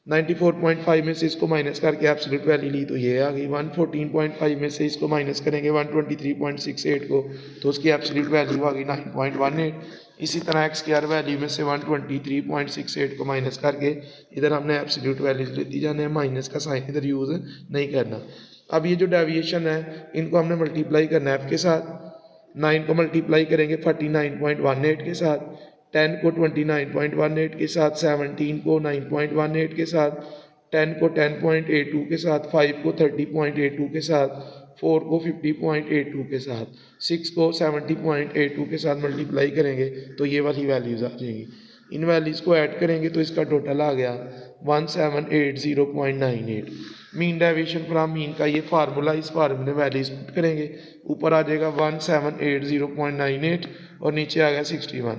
94.5 में से इसको माइनस करके एब्सोल्यूट वैल्यू ली तो ये आ गई। 114.5 में से इसको माइनस करेंगे 123.68 को तो उसकी एब्सोल्यूट वैल्यू आ गई 9.18। इसी तरह x की हर वैल्यू में से 123.68 को माइनस करके इधर हमने एब्सोल्यूट वैल्यूज लेती जाने हैं, माइनस का साइन इधर यूज़ नहीं करना। अब ये जो डेविएशन है इनको हमने मल्टीप्लाई करना है f के साथ। 9 को मल्टीप्लाई करेंगे 49.18 के साथ, 10 को 29.18 के साथ, 17 को 9.18 के साथ, 10 को 10.82 के साथ, 5 को 30.82 के साथ, 4 को 50.82 के साथ, 6 को 70.82 के साथ मल्टीप्लाई करेंगे तो ये वाली वैल्यूज़ आ जाएंगी। इन वैल्यूज़ को ऐड करेंगे तो इसका टोटल आ गया 1780.98। मीन डेविएशन फ्रॉम मीन का ये फार्मूला, इस फार्मूले वैल्यूज पुट करेंगे, ऊपर आ जाएगा 1780.98 और नीचे आ गया 61।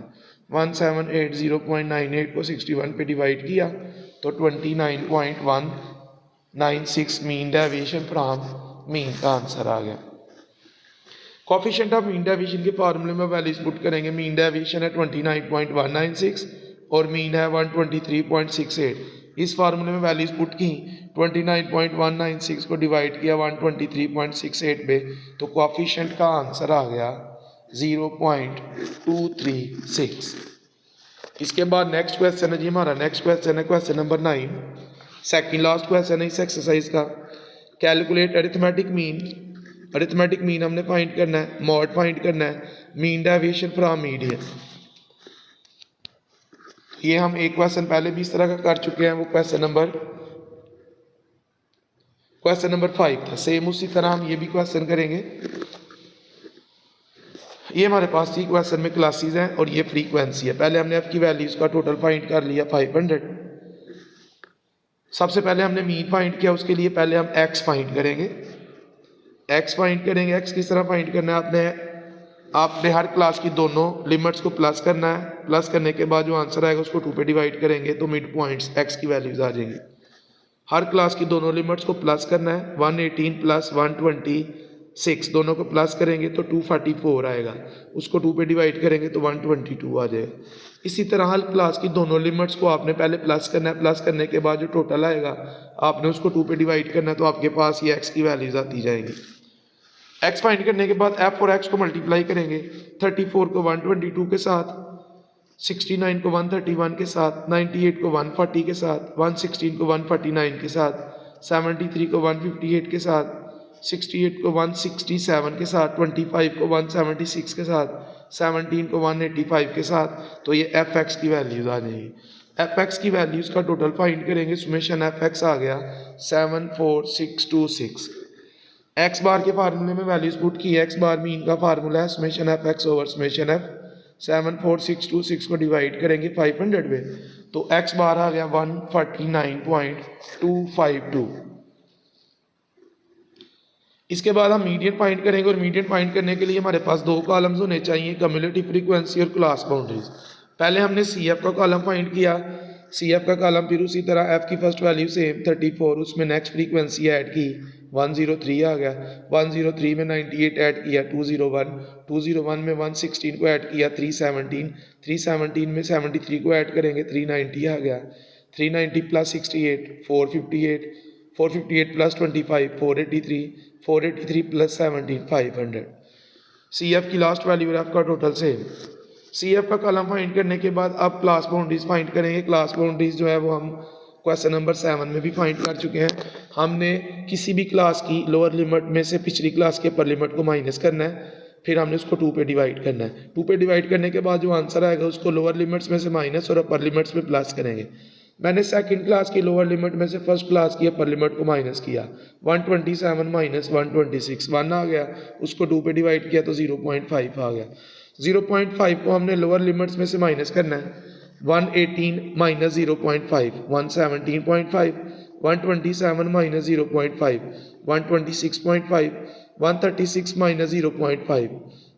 1780.98 को 61 पे डिवाइड किया तो 29.196 मीन डेविएशन फ्रॉम मीन का आंसर आ गया। कोफिशिएंट ऑफ मीन डेविएशन के फार्मूले में वैल्यूज पुट करेंगे। मीन डेविएशन है 29.196 और मीन है 123.68। इस फार्मूले में वैल्यूज पुट की, 29.196 को डिवाइड किया 123.68 पे तो कोफिशिएंट का आंसर आ गया 0.236। इसके बाद नेक्स्ट क्वेश्चन है जी हमारा, नेक्स्ट क्वेश्चन है question number 9, second last question है इस एक्सरसाइज का। Calculate arithmetic mean. Arithmetic mean हमने फाइंड करना है, मॉड फाइंड करना है, मीन डेविएशन फ्रॉम मीडियन। ये हम एक क्वेश्चन पहले भी इस तरह का कर चुके हैं, वो क्वेश्चन नंबर 5 था। सेम उसी तरह हम ये भी क्वेश्चन करेंगे। ये हमारे पास थी क्वेश्चन में क्लासेस हैं और ये फ्रीक्वेंसी है। पहले हमने एफ की वैल्यूज का टोटल फाइंड कर लिया 500। सबसे पहले हमने मीन फाइंड किया, उसके लिए पहले हम एक्स फाइंड करेंगे। एक्स फाइंड करेंगे, एक्स किस तरह फाइंड करना है, आपने हर क्लास की दोनों लिमिट्स को प्लस करना है। प्लस करने के बाद जो आंसर आएगा उसको 2 पे डिवाइड करेंगे तो मिड पॉइंट्स एक्स की वैल्यूज आ जाएंगी। हर क्लास की दोनों लिमिट्स को प्लस करना है। 118 प्लस 126 दोनों को प्लस करेंगे तो 244 आएगा, उसको 2 पे डिवाइड करेंगे तो 122 आ जाएगा। इसी तरह हर क्लास की दोनों लिमिट्स को आपने पहले प्लस करना है। प्लस करने के बाद जो टोटल आएगा आपने उसको 2 पे डिवाइड करना है तो आपके पास ये एक्स की वैल्यूज आती जाएंगी। एक्स फाइंड करने के बाद एफ और एक्स को मल्टीप्लाई करेंगे। 34 को 122 के साथ, 69 को 131 के साथ, 98 को 140 के साथ, 116 को 149 के साथ, 73 को 158 के साथ, 68 को 167 के साथ, 25 को 176 के साथ, 17 को 185 के साथ, तो ये एफ एक्स की वैल्यूज आ जाएगी। एफ एक्स की वैल्यूज का टोटल फाइंड करेंगे। सुमेशन एफ एक्स आ गया 74626। एक्स बार के फार्मूले में वैल्यूज पुट की। एक्स बार मीन का फार्मूला है summation F x over summation F. 74626 को डिवाइड करेंगे 500 में तो एक्स बार आ गया 149.252। इसके बाद हम मीडियन फाइंड करेंगे और मीडियन फाइंड करने के लिए हमारे पास 2 कॉलम्स होने चाहिए, कम्युलेटिव फ्रीक्वेंसी और क्लास बाउंड्रीज। पहले हमने सी एफ का कॉलम फाइंड किया, सी एफ का कॉलम, फिर उसी तरह एफ की फर्स्ट वैल्यू सेम 34, उसमें नेक्स्ट फ्रीक्वेंसी ऐड की 103 आ गया। 103 में 98 ऐड किया 201, 201 में 116 को ऐड किया 317, 317 में 73 को ऐड करेंगे 390 आ गया। 390 plus 68 458, 458 plus 25 483, 483 plus 17 500। C f की लास्ट वैल्यू और एफ का टोटल सेम। सी एफ का कॉलम फाइंड करने के बाद अब क्लास बाउंड्रीज फाइंड करेंगे। क्लास बाउंड्रीज जो है वो हम क्वेश्चन नंबर 7 में भी फाइंड कर चुके हैं। हमने किसी भी क्लास की लोअर लिमिट में से पिछली क्लास के अपर लिमिट को माइनस करना है, फिर हमने उसको 2 पे डिवाइड करना है। 2 पे डिवाइड करने के बाद जो आंसर आएगा उसको लोअर लिमिट्स में से माइनस और अपर लिमिट्स में प्लस करेंगे। मैंने सेकंड क्लास की लोअर लिमिट में से फर्स्ट क्लास की अपर लिमिट को माइनस किया। 127 माइनस 126 1 आ गया, उसको 2 पे डिवाइड किया तो 0.5 आ गया। 0.5 को हमने लोअर लिमिट्स में से माइनस करना है। 118 माइनस 0.5 117.5, 127 माइनस 0.5 126.5, 136 माइनस 0.5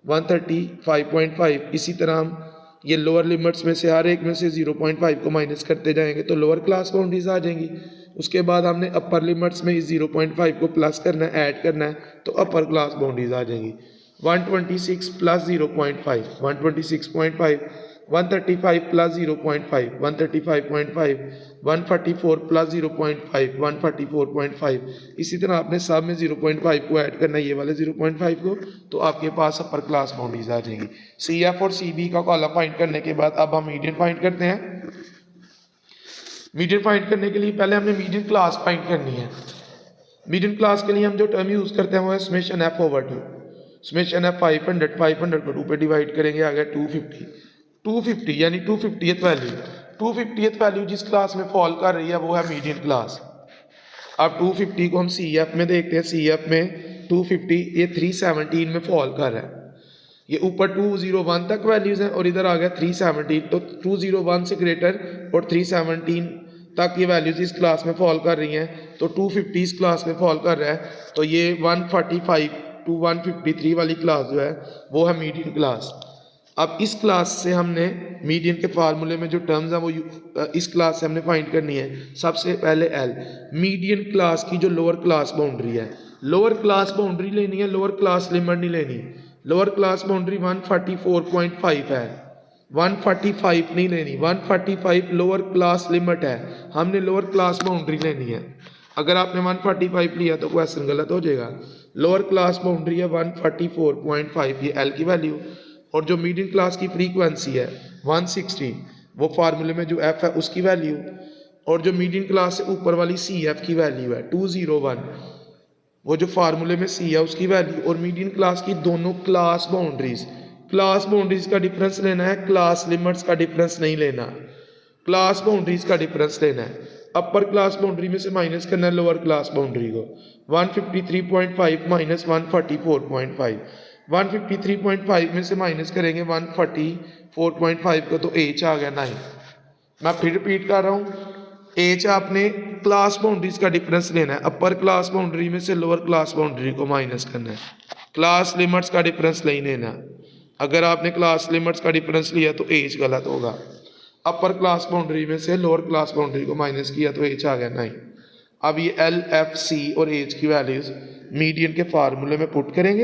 135.5। इसी तरह हम ये लोअर लिमिट्स में से हर एक में से 0.5 को माइनस करते जाएंगे तो लोअर क्लास बाउंड्रीज आ जाएंगी। उसके बाद हमने अपर लिमिट्स में इस 0.5 को प्लस करना है, ऐड करना है तो अपर क्लास बाउंड्रीज आ जाएंगी। 126 प्लस 0.5 126.5, 135 प्लस 0.5 135.5, 144 प्लस 0.5 144.5। इसी तरह आपने सब में 0.5 को ऐड करना है, ये वाले 0.5 को, तो आपके पास अपर क्लास बाउंड्रीज आ जाएंगी। सी एफ और सी बी का कॉलम फाइंड करने के बाद अब हम मीडियन फाइंड करते हैं। मीडियन फाइंड करने के लिए पहले हमने मीडियन क्लास फाइंड करनी है। मीडियन क्लास के लिए हम जो टर्म यूज करते हैं वो है summation f over 2। Summation F 500 को 2 पे डिवाइड करेंगे, आ गया 250 यानी 250th वैल्यू। 250th वैल्यू जिस क्लास में फॉल कर रही है वो है मीडियन क्लास। अब 250 को हम सी एफ में देखते हैं। सी एफ में 250 ये 317 में फॉल कर रहा है। ये ऊपर 201 तक वैल्यूज़ हैं और इधर आ गया 317, तो 201 से ग्रेटर और 317 तक ये वैल्यूज़ इस क्लास में फॉल कर रही हैं, तो 250 इस क्लास में फॉल कर रहा है, तो ये 145 टू 153 वाली क्लास जो है वो है मीडियन क्लास। अब इस क्लास से हमने मीडियन के फार्मूले में जो टर्म्स हैं वो इस क्लास से हमने फाइंड करनी है। सबसे पहले एल, मीडियन क्लास की जो लोअर क्लास बाउंड्री है, लोअर क्लास बाउंड्री लेनी है, लोअर क्लास लिमिट नहीं लेनी। लोअर क्लास बाउंड्री 144.5 है, 145 नहीं लेनी, 145 लोअर क्लास लिमिट है, हमने लोअर क्लास बाउंड्री लेनी है। अगर आपने 145 लिया तो क्वेश्चन गलत हो जाएगा। लोअर क्लास बाउंड्री है 144.5, ये एल की वैल्यू, और जो मीडियम क्लास की फ्रीक्वेंसी है 160, वो फार्मूले में जो एफ है उसकी वैल्यू, और जो मीडियम क्लास से ऊपर वाली सी एफ की वैल्यू है 201, वो जो फार्मूले में सी है उसकी वैल्यू, और मीडियम क्लास की दोनों क्लास बाउंड्रीज का डिफरेंस लेना है, क्लास लिमिट्स का डिफरेंस नहीं लेना, क्लास बाउंड्रीज का डिफरेंस लेना है। अपर क्लास बाउंड्री में से माइनस करना है लोअर क्लास बाउंड्री को, 153.5 माइनस 144.5, 153.5 में से माइनस करेंगे 144.5 को, तो एच आ गया 9। मैं फिर रिपीट कर रहा हूँ, एच आपने क्लास बाउंड्रीज का डिफरेंस लेना है, अपर क्लास बाउंड्री में से लोअर क्लास बाउंड्री को माइनस करना है, क्लास लिमिट्स का डिफरेंस नहीं लेना। अगर आपने क्लास लिमिट्स का डिफरेंस लिया तो एच गलत होगा। अपर क्लास बाउंड्री में से लोअर क्लास बाउंड्री को माइनस किया तो एच आ गया 9। अब ये एल, एफ, सी और एच की वैल्यूज मीडियन के फार्मूले में पुट करेंगे।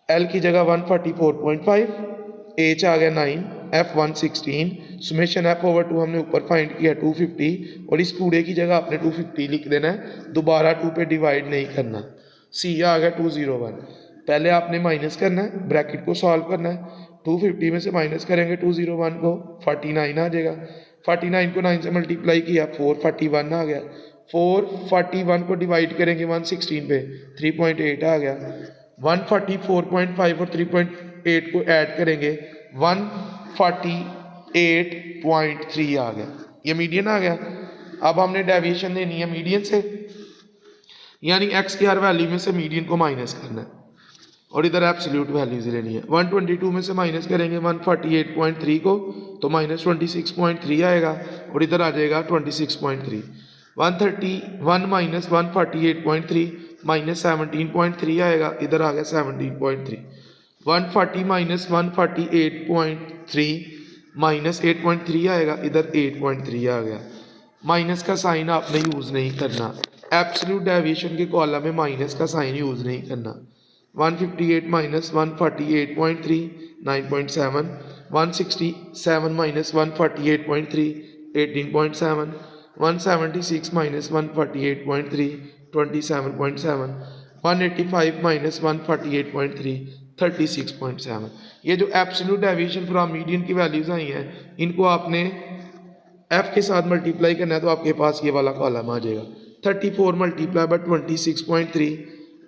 एल की जगह 144.5, एच आ गया 9, एफ 116, सुमेशन एफ ओवर 2 हमने ऊपर फाइंड किया 250, और इस पूरे की जगह आपने 250 लिख देना है, दोबारा 2 पे डिवाइड नहीं करना। सी आ गया 201, पहले आपने माइनस करना है, ब्रैकेट को सॉल्व करना है, 250 में से माइनस करेंगे 201 को, 49 आ जाएगा, 49 को 9 से मल्टीप्लाई किया 441 आ गया, 441 को डिवाइड करेंगे 116 पे 3.8 आ गया, 144.5 और 3.8 को ऐड करेंगे 148.3 आ गया, ये मीडियन आ गया। अब हमने डेविएशन लेनी है मीडियन से, यानी एक्स की हर वैल्यू में से मीडियन को माइनस करना है, और इधर एब्सोल्यूट वैल्यूज लेनी है। 122 में से माइनस करेंगे 148.3 को, तो माइनस 26.3 आएगा, और इधर आ जाएगा 26.3। 131 माइनस 148.3 माइनस 17.3 आएगा, इधर आ गया 17.3। 140 माइनस 148.3 माइनस 8.3 आएगा, इधर 8.3 आ गया। माइनस का साइन आपने यूज़ नहीं करना, एब्सोल्यूट डेविएशन के कॉलम में माइनस का साइन यूज़ नहीं करना। 158 माइनस 148.3 9.7, 167 माइनस 148.3 18.7, 176 माइनस 148.3 27.7, 185 माइनस 148.3 36.7। ये जो एब्सोल्यूट डेविएशन फ्रॉम मीडियन की वैल्यूज आई हैं, इनको आपने एफ के साथ मल्टीप्लाई करना है, तो आपके पास ये वाला कॉलम आ जाएगा। 34 मल्टीप्लाई बाय 26.3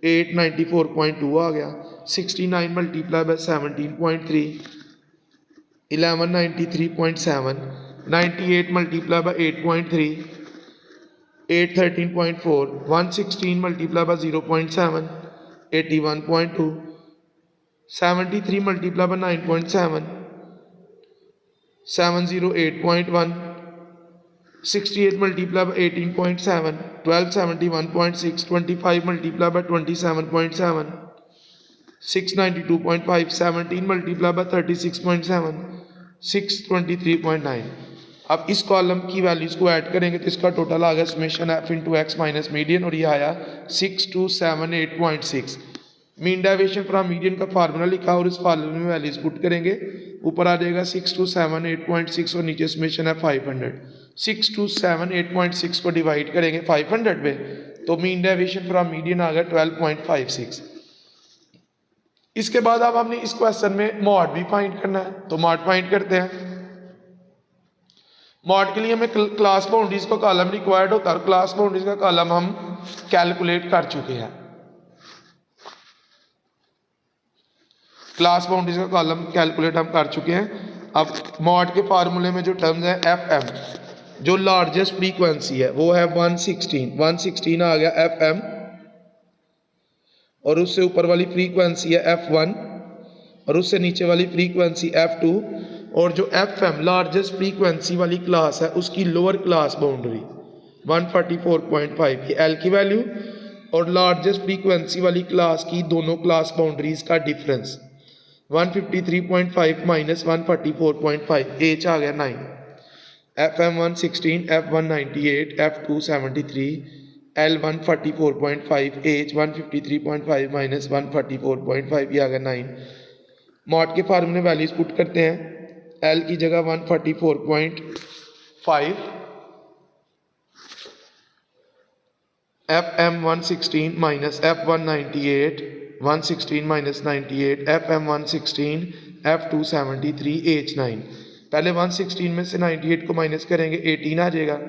894.2 आ गया, 69 multiply by 17.3 1193.7, 98 multiply by 8.3 813.4, 116 multiply by 0.7 81.2, 73 multiply by 9.7 708.1, 68 multiplied by 18.7, 1271.6, 25 multiplied by 27.7, 692.5, 17 multiplied by 36.7, 623.9। अब इस कॉलम की वैल्यूज को ऐड करेंगे तो इसका टोटल आ गया summation F into x minus median, और ये आया 6278.6। मीन डेविएशन फ्रॉम मीडियन का फार्मूला लिखा और इस फार्मूले में वैल्यूज पुट करेंगे, ऊपर आ जाएगा 6278.6 और नीचे समेशन है 500। 6278.6 को डिवाइड करेंगे 500 पे, तो मीन डेविएशन फ्रॉम मीडियन आ गया 12.56। इसके बाद अब हमने इस क्वेश्चन में मॉड भी फाइंड करना है, तो मॉड फाइंड करते हैं। मॉड के लिए हमें क्लास बाउंड्रीज का कॉलम रिक्वायर्ड होता है, और क्लास बाउंड्रीज का कॉलम हम कैलकुलेट कर चुके हैं। क्लास बाउंड्रीज का कॉलम कैलकुलेट हम कर चुके हैं। अब मॉड के फार्मूले में जो टर्म्स है एफ एम, जो लार्जेस्ट फ्रीक्वेंसी है वो है 116 आ गया एफ एम, और उससे ऊपर वाली फ्रीक्वेंसी है F1, और उससे नीचे वाली फ्रीक्वेंसी F2, और जो FM लार्जेस्ट फ्रीक्वेंसी वाली क्लास है उसकी लोअर क्लास बाउंड्री 144.5, ये L की वैल्यू और लार्जेस्ट फ्रीक्वेंसी वाली क्लास की दोनों क्लास बाउंड्रीज का डिफरेंस 153.5 माइनस 144.5, एच आ गया 9, FM 116, F1 98, F2 73, L 144.5, H 153.5 minus 144.5, ये आ गया 9। मॉड के फार्मूले वैल्यूज पुट करते हैं, L की जगह 144.5, FM 116 minus F1 98, 116 minus 98, FM 116, F2 73, H 9। पहले 116 में से 98 को माइनस करेंगे 18 आ जाएगा।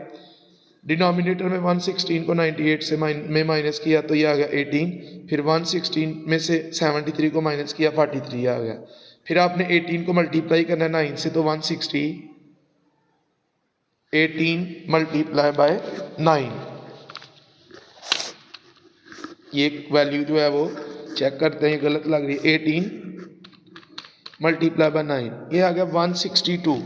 डिनोमिनेटर में 116 को 98 से में माइनस किया तो ये आ गया 18, फिर 116 में से 73 को माइनस किया 43 आ गया। फिर आपने 18 को मल्टीप्लाई करना है 9 से, तो 160 18 मल्टीप्लाई बाय 9, ये वैल्यू जो है वो चेक करते हैं, ये गलत लग रही है। 18 मल्टीप्लाई बाय 9, ये आ गया 162।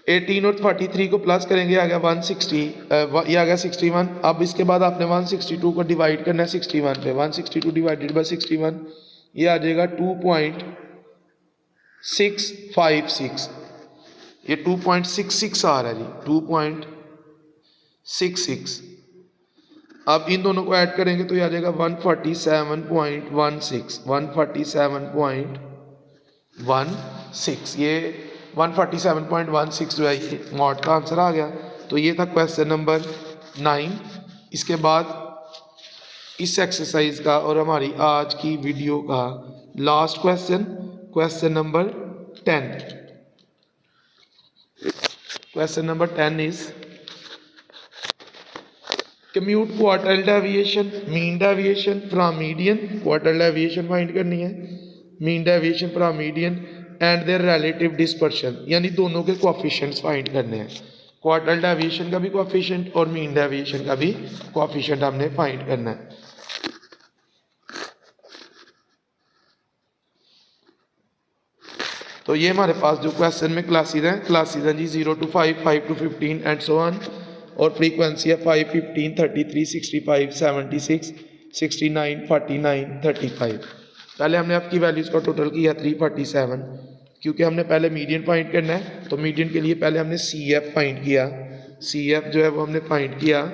18 और 43 को प्लस करेंगे, आ गया 160, ये आ गया 61। अब इसके बाद आपने 162 को डिवाइड करना है 61 पे, 162 डिवाइडेड बाय 61, ये आ जाएगा 2.656, ये 2.66 आ रहा है जी, 2.66। अब इन दोनों को ऐड करेंगे तो ये आ जाएगा 147.16, 147.16, ये 147.16 जो है ये मॉड का आंसर आ गया। तो ये था क्वेश्चन नंबर 9। इसके बाद इस एक्सरसाइज का और हमारी आज की वीडियो का last question, question number 10। Question number 10 is commute quartile deviation, mean deviation from median, quartile deviation find करनी है, mean deviation from median and there relative dispersion, यानी दोनों के कोएफिशिएंट्स फाइंड करने हैं। क्वार्टाइल डेविएशन का भी कोएफिशिएंट और मीन डेविएशन का भी कोएफिशिएंट हमने फाइंड करना है। तो ये हमारे पास जो क्वेश्चन में क्लासेस हैं जी 0 to 5, 5 to 15 and so on, और फ्रीक्वेंसी है 5, 15, 33, 65, 76, 69, 49, 35। पहले हमने आपकी वैल्यूज़ का टोटल किया 347, क्योंकि हमने पहले मीडियन फाइंड करना है, तो मीडियन के लिए पहले हमने CF फाइंड किया, CF जो है वो हमने फाइंड किया।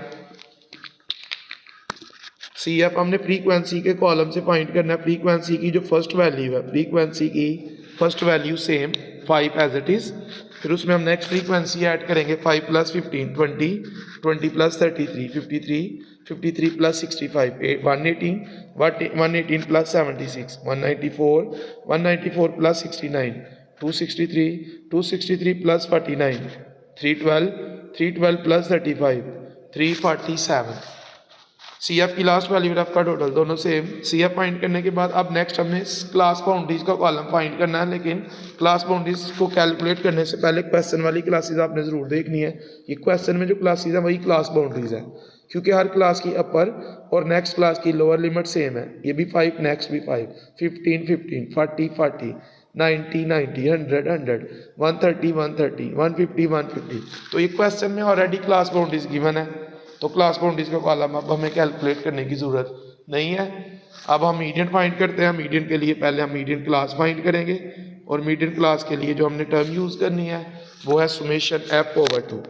CF हमने फ्रीक्वेंसी के कॉलम से फाइंड करना है, फ्रीक्वेंसी की जो फर्स्ट वैल्यू है, फ्रीक्वेंसी की first value same 5 as it is, फिर उसमें हम नेक्स्ट फ्रीक्वेंसी ऐड करेंगे 5 + 15 20, 20 + 33 53, 53 + 65 118, 118 + 76 194, 194 + 69 263, 263 + 49 312, 312 + 35 347। CF की लास्ट वैल्यू रफ का टोटल दोनों सेम। CF फाइंड करने के बाद अब नेक्स्ट हमने क्लास बाउंड्रीज का कॉलम फाइंड करना है, लेकिन क्लास बाउंड्रीज को कैलकुलेट करने से पहले क्वेश्चन वाली क्लासेस आपने ज़रूर देखनी है। ये क्वेश्चन में जो क्लासेस हैं वही क्लास बाउंड्रीज है, क्योंकि हर क्लास की अपर और नेक्स्ट क्लास की लोअर लिमिट सेम है। ये भी 5, नेक्स्ट भी 5, 15 15, 40 40, 90 90, 100 100, 130 130, 150 150। तो ये क्वेश्चन में ऑलरेडी क्लास बाउंड्रीज गिवन है, तो क्लास बाउंड्रीज का कॉलम अब हमें कैलकुलेट करने की ज़रूरत नहीं है। अब हम मीडियन फाइंड करते हैं। मीडियन के लिए पहले हम मीडियन क्लास फाइंड करेंगे, और मीडियन क्लास के लिए जो हमने टर्म यूज़ करनी है वो है सुमेशन F/2।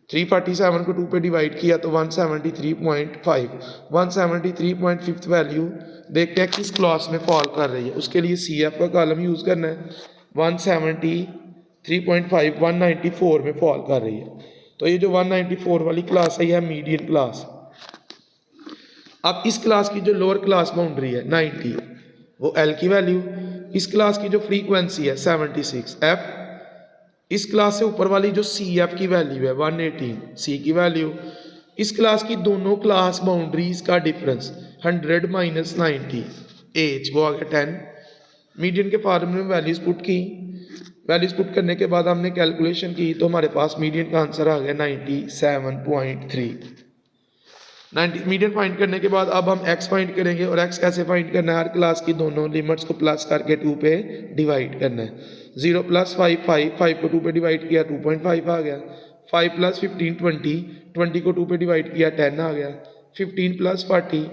347 को 2 पे डिवाइड किया तो 173.5, 173.5 वैल्यू देखते हैं किस क्लास में फॉल कर रही है, उसके लिए CF का कॉलम यूज़ करना है। 173.5 194 में फॉल कर रही है, तो ये जो 194 वाली क्लास है ये है मीडियन क्लास। अब इस क्लास की जो लोअर क्लास बाउंड्री है 90, वो L की वैल्यू, इस क्लास की जो फ्रीक्वेंसी है 76 F, इस क्लास से ऊपर वाली जो CF की वैल्यू है 118 C की वैल्यू, इस क्लास की दोनों क्लास बाउंड्रीज का डिफरेंस 100 - 90 H, वो आ गया 10। मीडियन के फार्मूले में वैल्यूज पुट की, वैल्यूज पुट करने के बाद हमने कैलकुलेशन की तो हमारे पास मीडियन का आंसर आ गया 97.3। 90 मीडियन फाइंड करने के बाद अब हम x फाइंड करेंगे, और x कैसे फाइंड करना है, हर क्लास की दोनों लिमिट्स को प्लस करके 2 पे डिवाइड करना है। 0 प्लस 5 5, 5 को 2 पे डिवाइड किया 2.5 आ गया। 5 प्लस 15 20, 20 को 2 पे डिवाइड किया 10 आ गया। 15 प्लस 40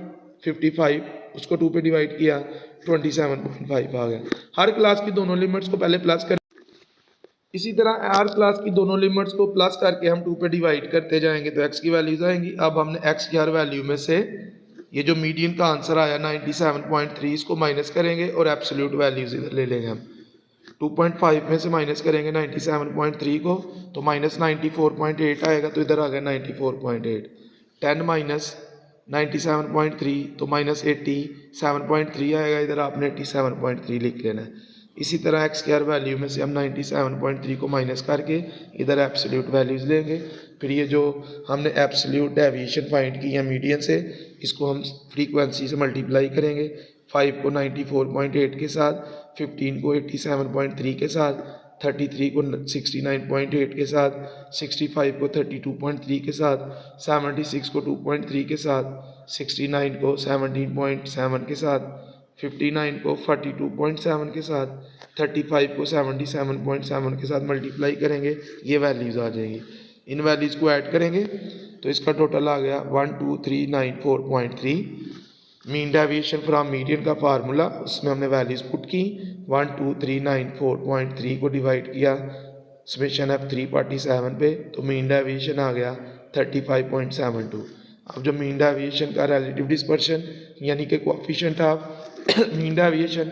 55, उसको 2 पे डिवाइड किया 27.5 आ गया। हर क्लास की दोनों लिमिट्स को पहले प्लस कर, इसी तरह हर क्लास की दोनों लिमिट्स को प्लस करके हम 2 पे डिवाइड करते जाएंगे तो x की वैल्यूज आएंगी। अब हमने x की हर वैल्यू में से ये जो मीडियन का आंसर आया 97.3, इसको माइनस करेंगे और एब्सोल्यूट वैल्यूज इधर ले लेंगे हम। 2.5 में से माइनस करेंगे 97.3 को तो माइनस 94.8 आएगा, तो इधर आ गया 94.8। 10 माइनस 97.3 तो माइनस 87.3 आएगा, इधर आपने 87.3 लिख लेना है। इसी तरह x की हर वैल्यू में से हम 97.3 को माइनस करके इधर एब्सोल्यूट वैल्यूज लेंगे। फिर ये जो हमने एब्सोल्यूट डेविएशन फाइंड की है मीडियन से, इसको हम फ्रीक्वेंसी से मल्टीप्लाई करेंगे। 5 को 94.8 के साथ, 15 को 87.3 के साथ, 33 को 69.8 के साथ, 65 को 32.3 के साथ, 76 को 2.3 के साथ, 69 को 17.7 के साथ, 59 को 42.7 के साथ, 35 को 77.7 के साथ मल्टीप्लाई करेंगे, ये वैल्यूज़ आ जाएंगी। इन वैल्यूज़ को ऐड करेंगे तो इसका टोटल आ गया 12394.3। मीन डेविएशन फ्रॉम मीडियन का फार्मूला, उसमें हमने वैल्यूज़ पुट की। 12394.3 को डिवाइड किया समेशन f 347 पे, तो मीन डेविएशन आ गया 35.72। अब जो मीन डेविएशन का रिलेटिव डिस्पर्शन यानी कि कोएफिशिएंट ऑफ मीन डेविएशन,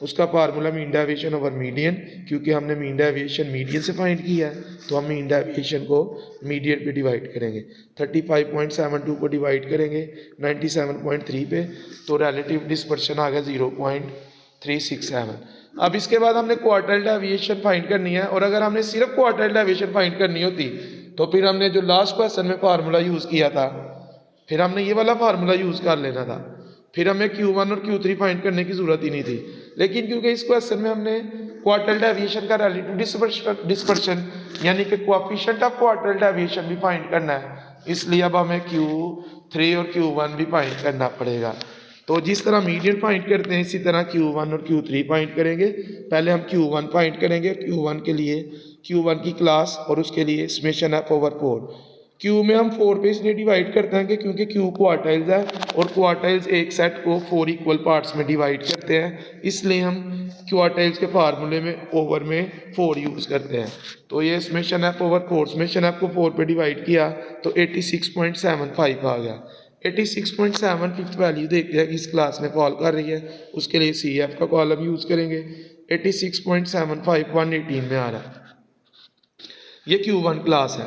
उसका formula mean deviation over median, क्योंकि हमने मीन डेविएशन मीडियन से फाइंड किया है तो हम मीन डेविएशन को मीडियन पे डिवाइड करेंगे। 35.72 को डिवाइड करेंगे 97.3 पे, तो रिलेटिव डिस्पर्शन आ गया 0.367। अब इसके बाद हमने क्वार्टाइल डेविएशन फाइंड करनी है, और अगर हमने सिर्फ क्वार्टाइल डेविएशन फाइंड करनी होती तो फिर हमने जो लास्ट क्वेश्चन में फार्मूला यूज़ किया था, फिर हमने ये वाला फार्मूला यूज़ कर लेना था, फिर हमें Q1 और Q3 फाइंड करने की ज़रूरत ही नहीं थी। लेकिन क्योंकि इस क्वेश्चन में हमने क्वार्टाइल डेविएशन का रिलेटिव डिस्पर्शन यानी कि कोएफिशिएंट ऑफ क्वार्टाइल डेविएशन भी फाइंड करना है, इसलिए अब हमें Q3 और Q1 भी फाइंड करना पड़ेगा। तो जिस तरह मीडियन फाइंड करते हैं इसी तरह Q1 और Q3 फाइंड करेंगे। पहले हम Q1 फाइंड करेंगे। Q1 के लिए Q1 की क्लास और उसके लिए समेशन f ओवर 4। Q में हम 4 पे इसलिए डिवाइड करते हैं कि क्योंकि Q क्वार्टाइल्स है और क्वार्टाइल्स एक सेट को 4 इक्वल पार्ट्स में डिवाइड करते हैं, इसलिए हम क्वार्टाइल्स के फार्मूले में ओवर में 4 यूज़ करते हैं। तो ये summation f over 4, summation f को 4 पे डिवाइड किया तो 86.75 आ गया। 86.7 फिफ्थ वैल्यू देखते हैं कि इस क्लास में फॉल कर रही है, उसके लिए CF का कॉलम यूज़ करेंगे। 86.75 118 में आ रहा है, ये Q1 क्लास है।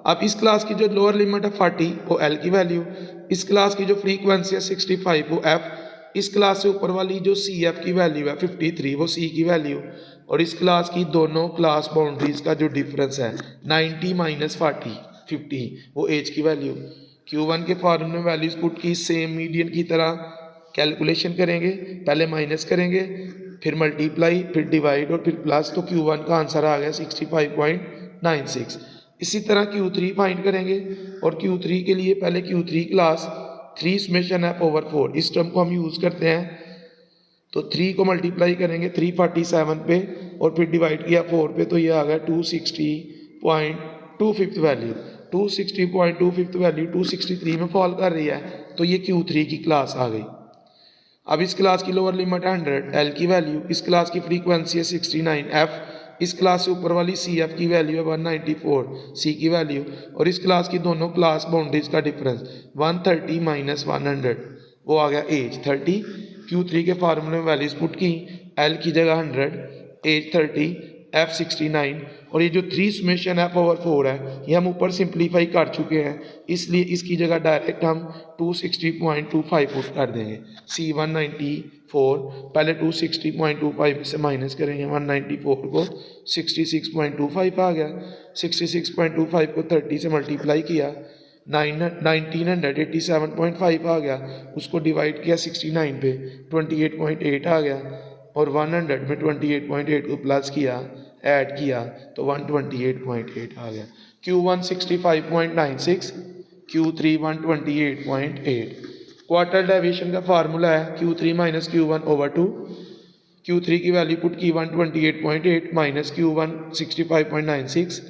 अब इस क्लास की जो लोअर लिमिट है 40 वो L की वैल्यू, इस क्लास की जो फ्रीक्वेंसी है 65 वो F, इस क्लास से ऊपर वाली जो CF की वैल्यू है 53 वो C की वैल्यू, और इस क्लास की दोनों क्लास बाउंड्रीज का जो डिफरेंस है 90 माइनस 40 50 वो H की वैल्यू। Q1 के फॉर्मूले में वैल्यूज पुट की, सेम मीडियन की तरह कैलकुलेशन करेंगे, पहले माइनस करेंगे फिर मल्टीप्लाई फिर डिवाइड और फिर प्लस, तो Q1 का आंसर आ गया 65.96। इसी तरह Q3 फाइंड करेंगे और Q3 के लिए पहले Q3 class 3 summation f over 4, इस टर्म को हम यूज़ करते हैं। तो 3 को मल्टीप्लाई करेंगे 347 पे और फिर डिवाइड किया 4 पे, तो ये आ गया 260.25 वैल्यू। 260.25 वैल्यू 263 में फॉल कर रही है, तो ये Q3 की क्लास आ गई। अब इस क्लास की लोअर लिमिट 100 L की वैल्यू, इस क्लास की फ्रीक्वेंसी है 69 F, इस क्लास से ऊपर वाली CF की वैल्यू है 194 C की वैल्यू, और इस क्लास की दोनों क्लास बाउंड्रीज का डिफरेंस 130 माइनस 100 वो आ गया एज 30। Q3 के फार्मूले में वैल्यूज पुट की, L की जगह 100, एज 30, F 69, और ये जो 3 समेशन f ओवर 4 है ये हम ऊपर सिंप्लीफाई कर चुके हैं, इसलिए इसकी जगह डायरेक्ट हम 260.25 पुट कर देंगे। C 194 पहले 260.25 से माइनस करेंगे 194 को 66.25 आ गया। 66.25 को 30 से मल्टीप्लाई किया 1987.5 आ गया, उसको डिवाइड किया 69 पे 28.8 आ गया, और 100 में 28.8 को प्लस किया ऐड किया तो 128.8 आ गया। Q1 65.96, Q3 128.8। क्वार्टर डेविएशन का फार्मूला है Q3 माइनस Q1/2। Q3 की वैल्यू पुट की 128.8 माइनस Q1 65.96।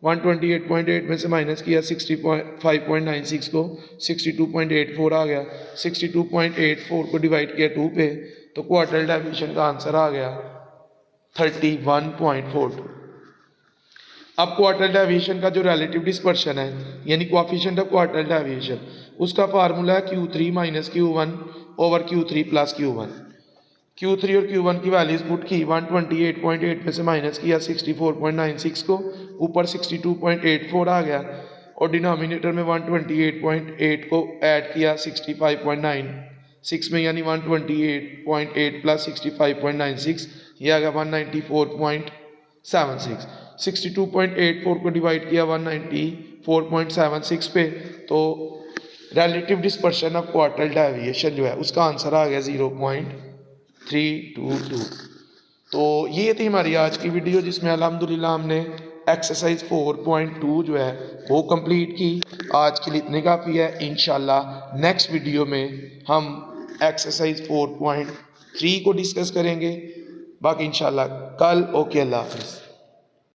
128.8 में से माइनस किया 65.96 को 62.84 आ गया। 62.84 को डिवाइड किया 2 पे तो क्वार्टर डेविएशन का आंसर आ गया 31.42। अब क्वार्टर डेविएशन का जो रिलेटिव डिस्पर्शन है यानी कोएफिशिएंट ऑफ क्वार्टर डेविएशन उसका फार्मूला है Q3 minus Q1/Q3 plus Q1। Q3 और Q1 की वैल्यूज पुट की 128.8 में से माइनस किया 64.96 को ऊपर 62.84 आ गया और डिनोमिनेटर में 128.8 को ऐड किया 65.96 में यानी 128.8 प्लस 65.96 ये आ गया 194.76। 62.84 को डिवाइड किया 194.76 पे तो relative dispersion of quarter deviation जो है उसका आंसर आ गया 0.322। तो ये थी हमारी आज की वीडियो जिसमें अल्हम्दुलिल्लाह हमने एक्सरसाइज 4.2 जो है वो कंप्लीट की। आज के लिए इतने काफ़ी है। इंशाल्लाह नेक्स्ट वीडियो में हम एक्सरसाइज 4.3 को डिस्कस करेंगे। बाकी इंशाल्लाह कल। ओके, अल्लाह हाफिज़।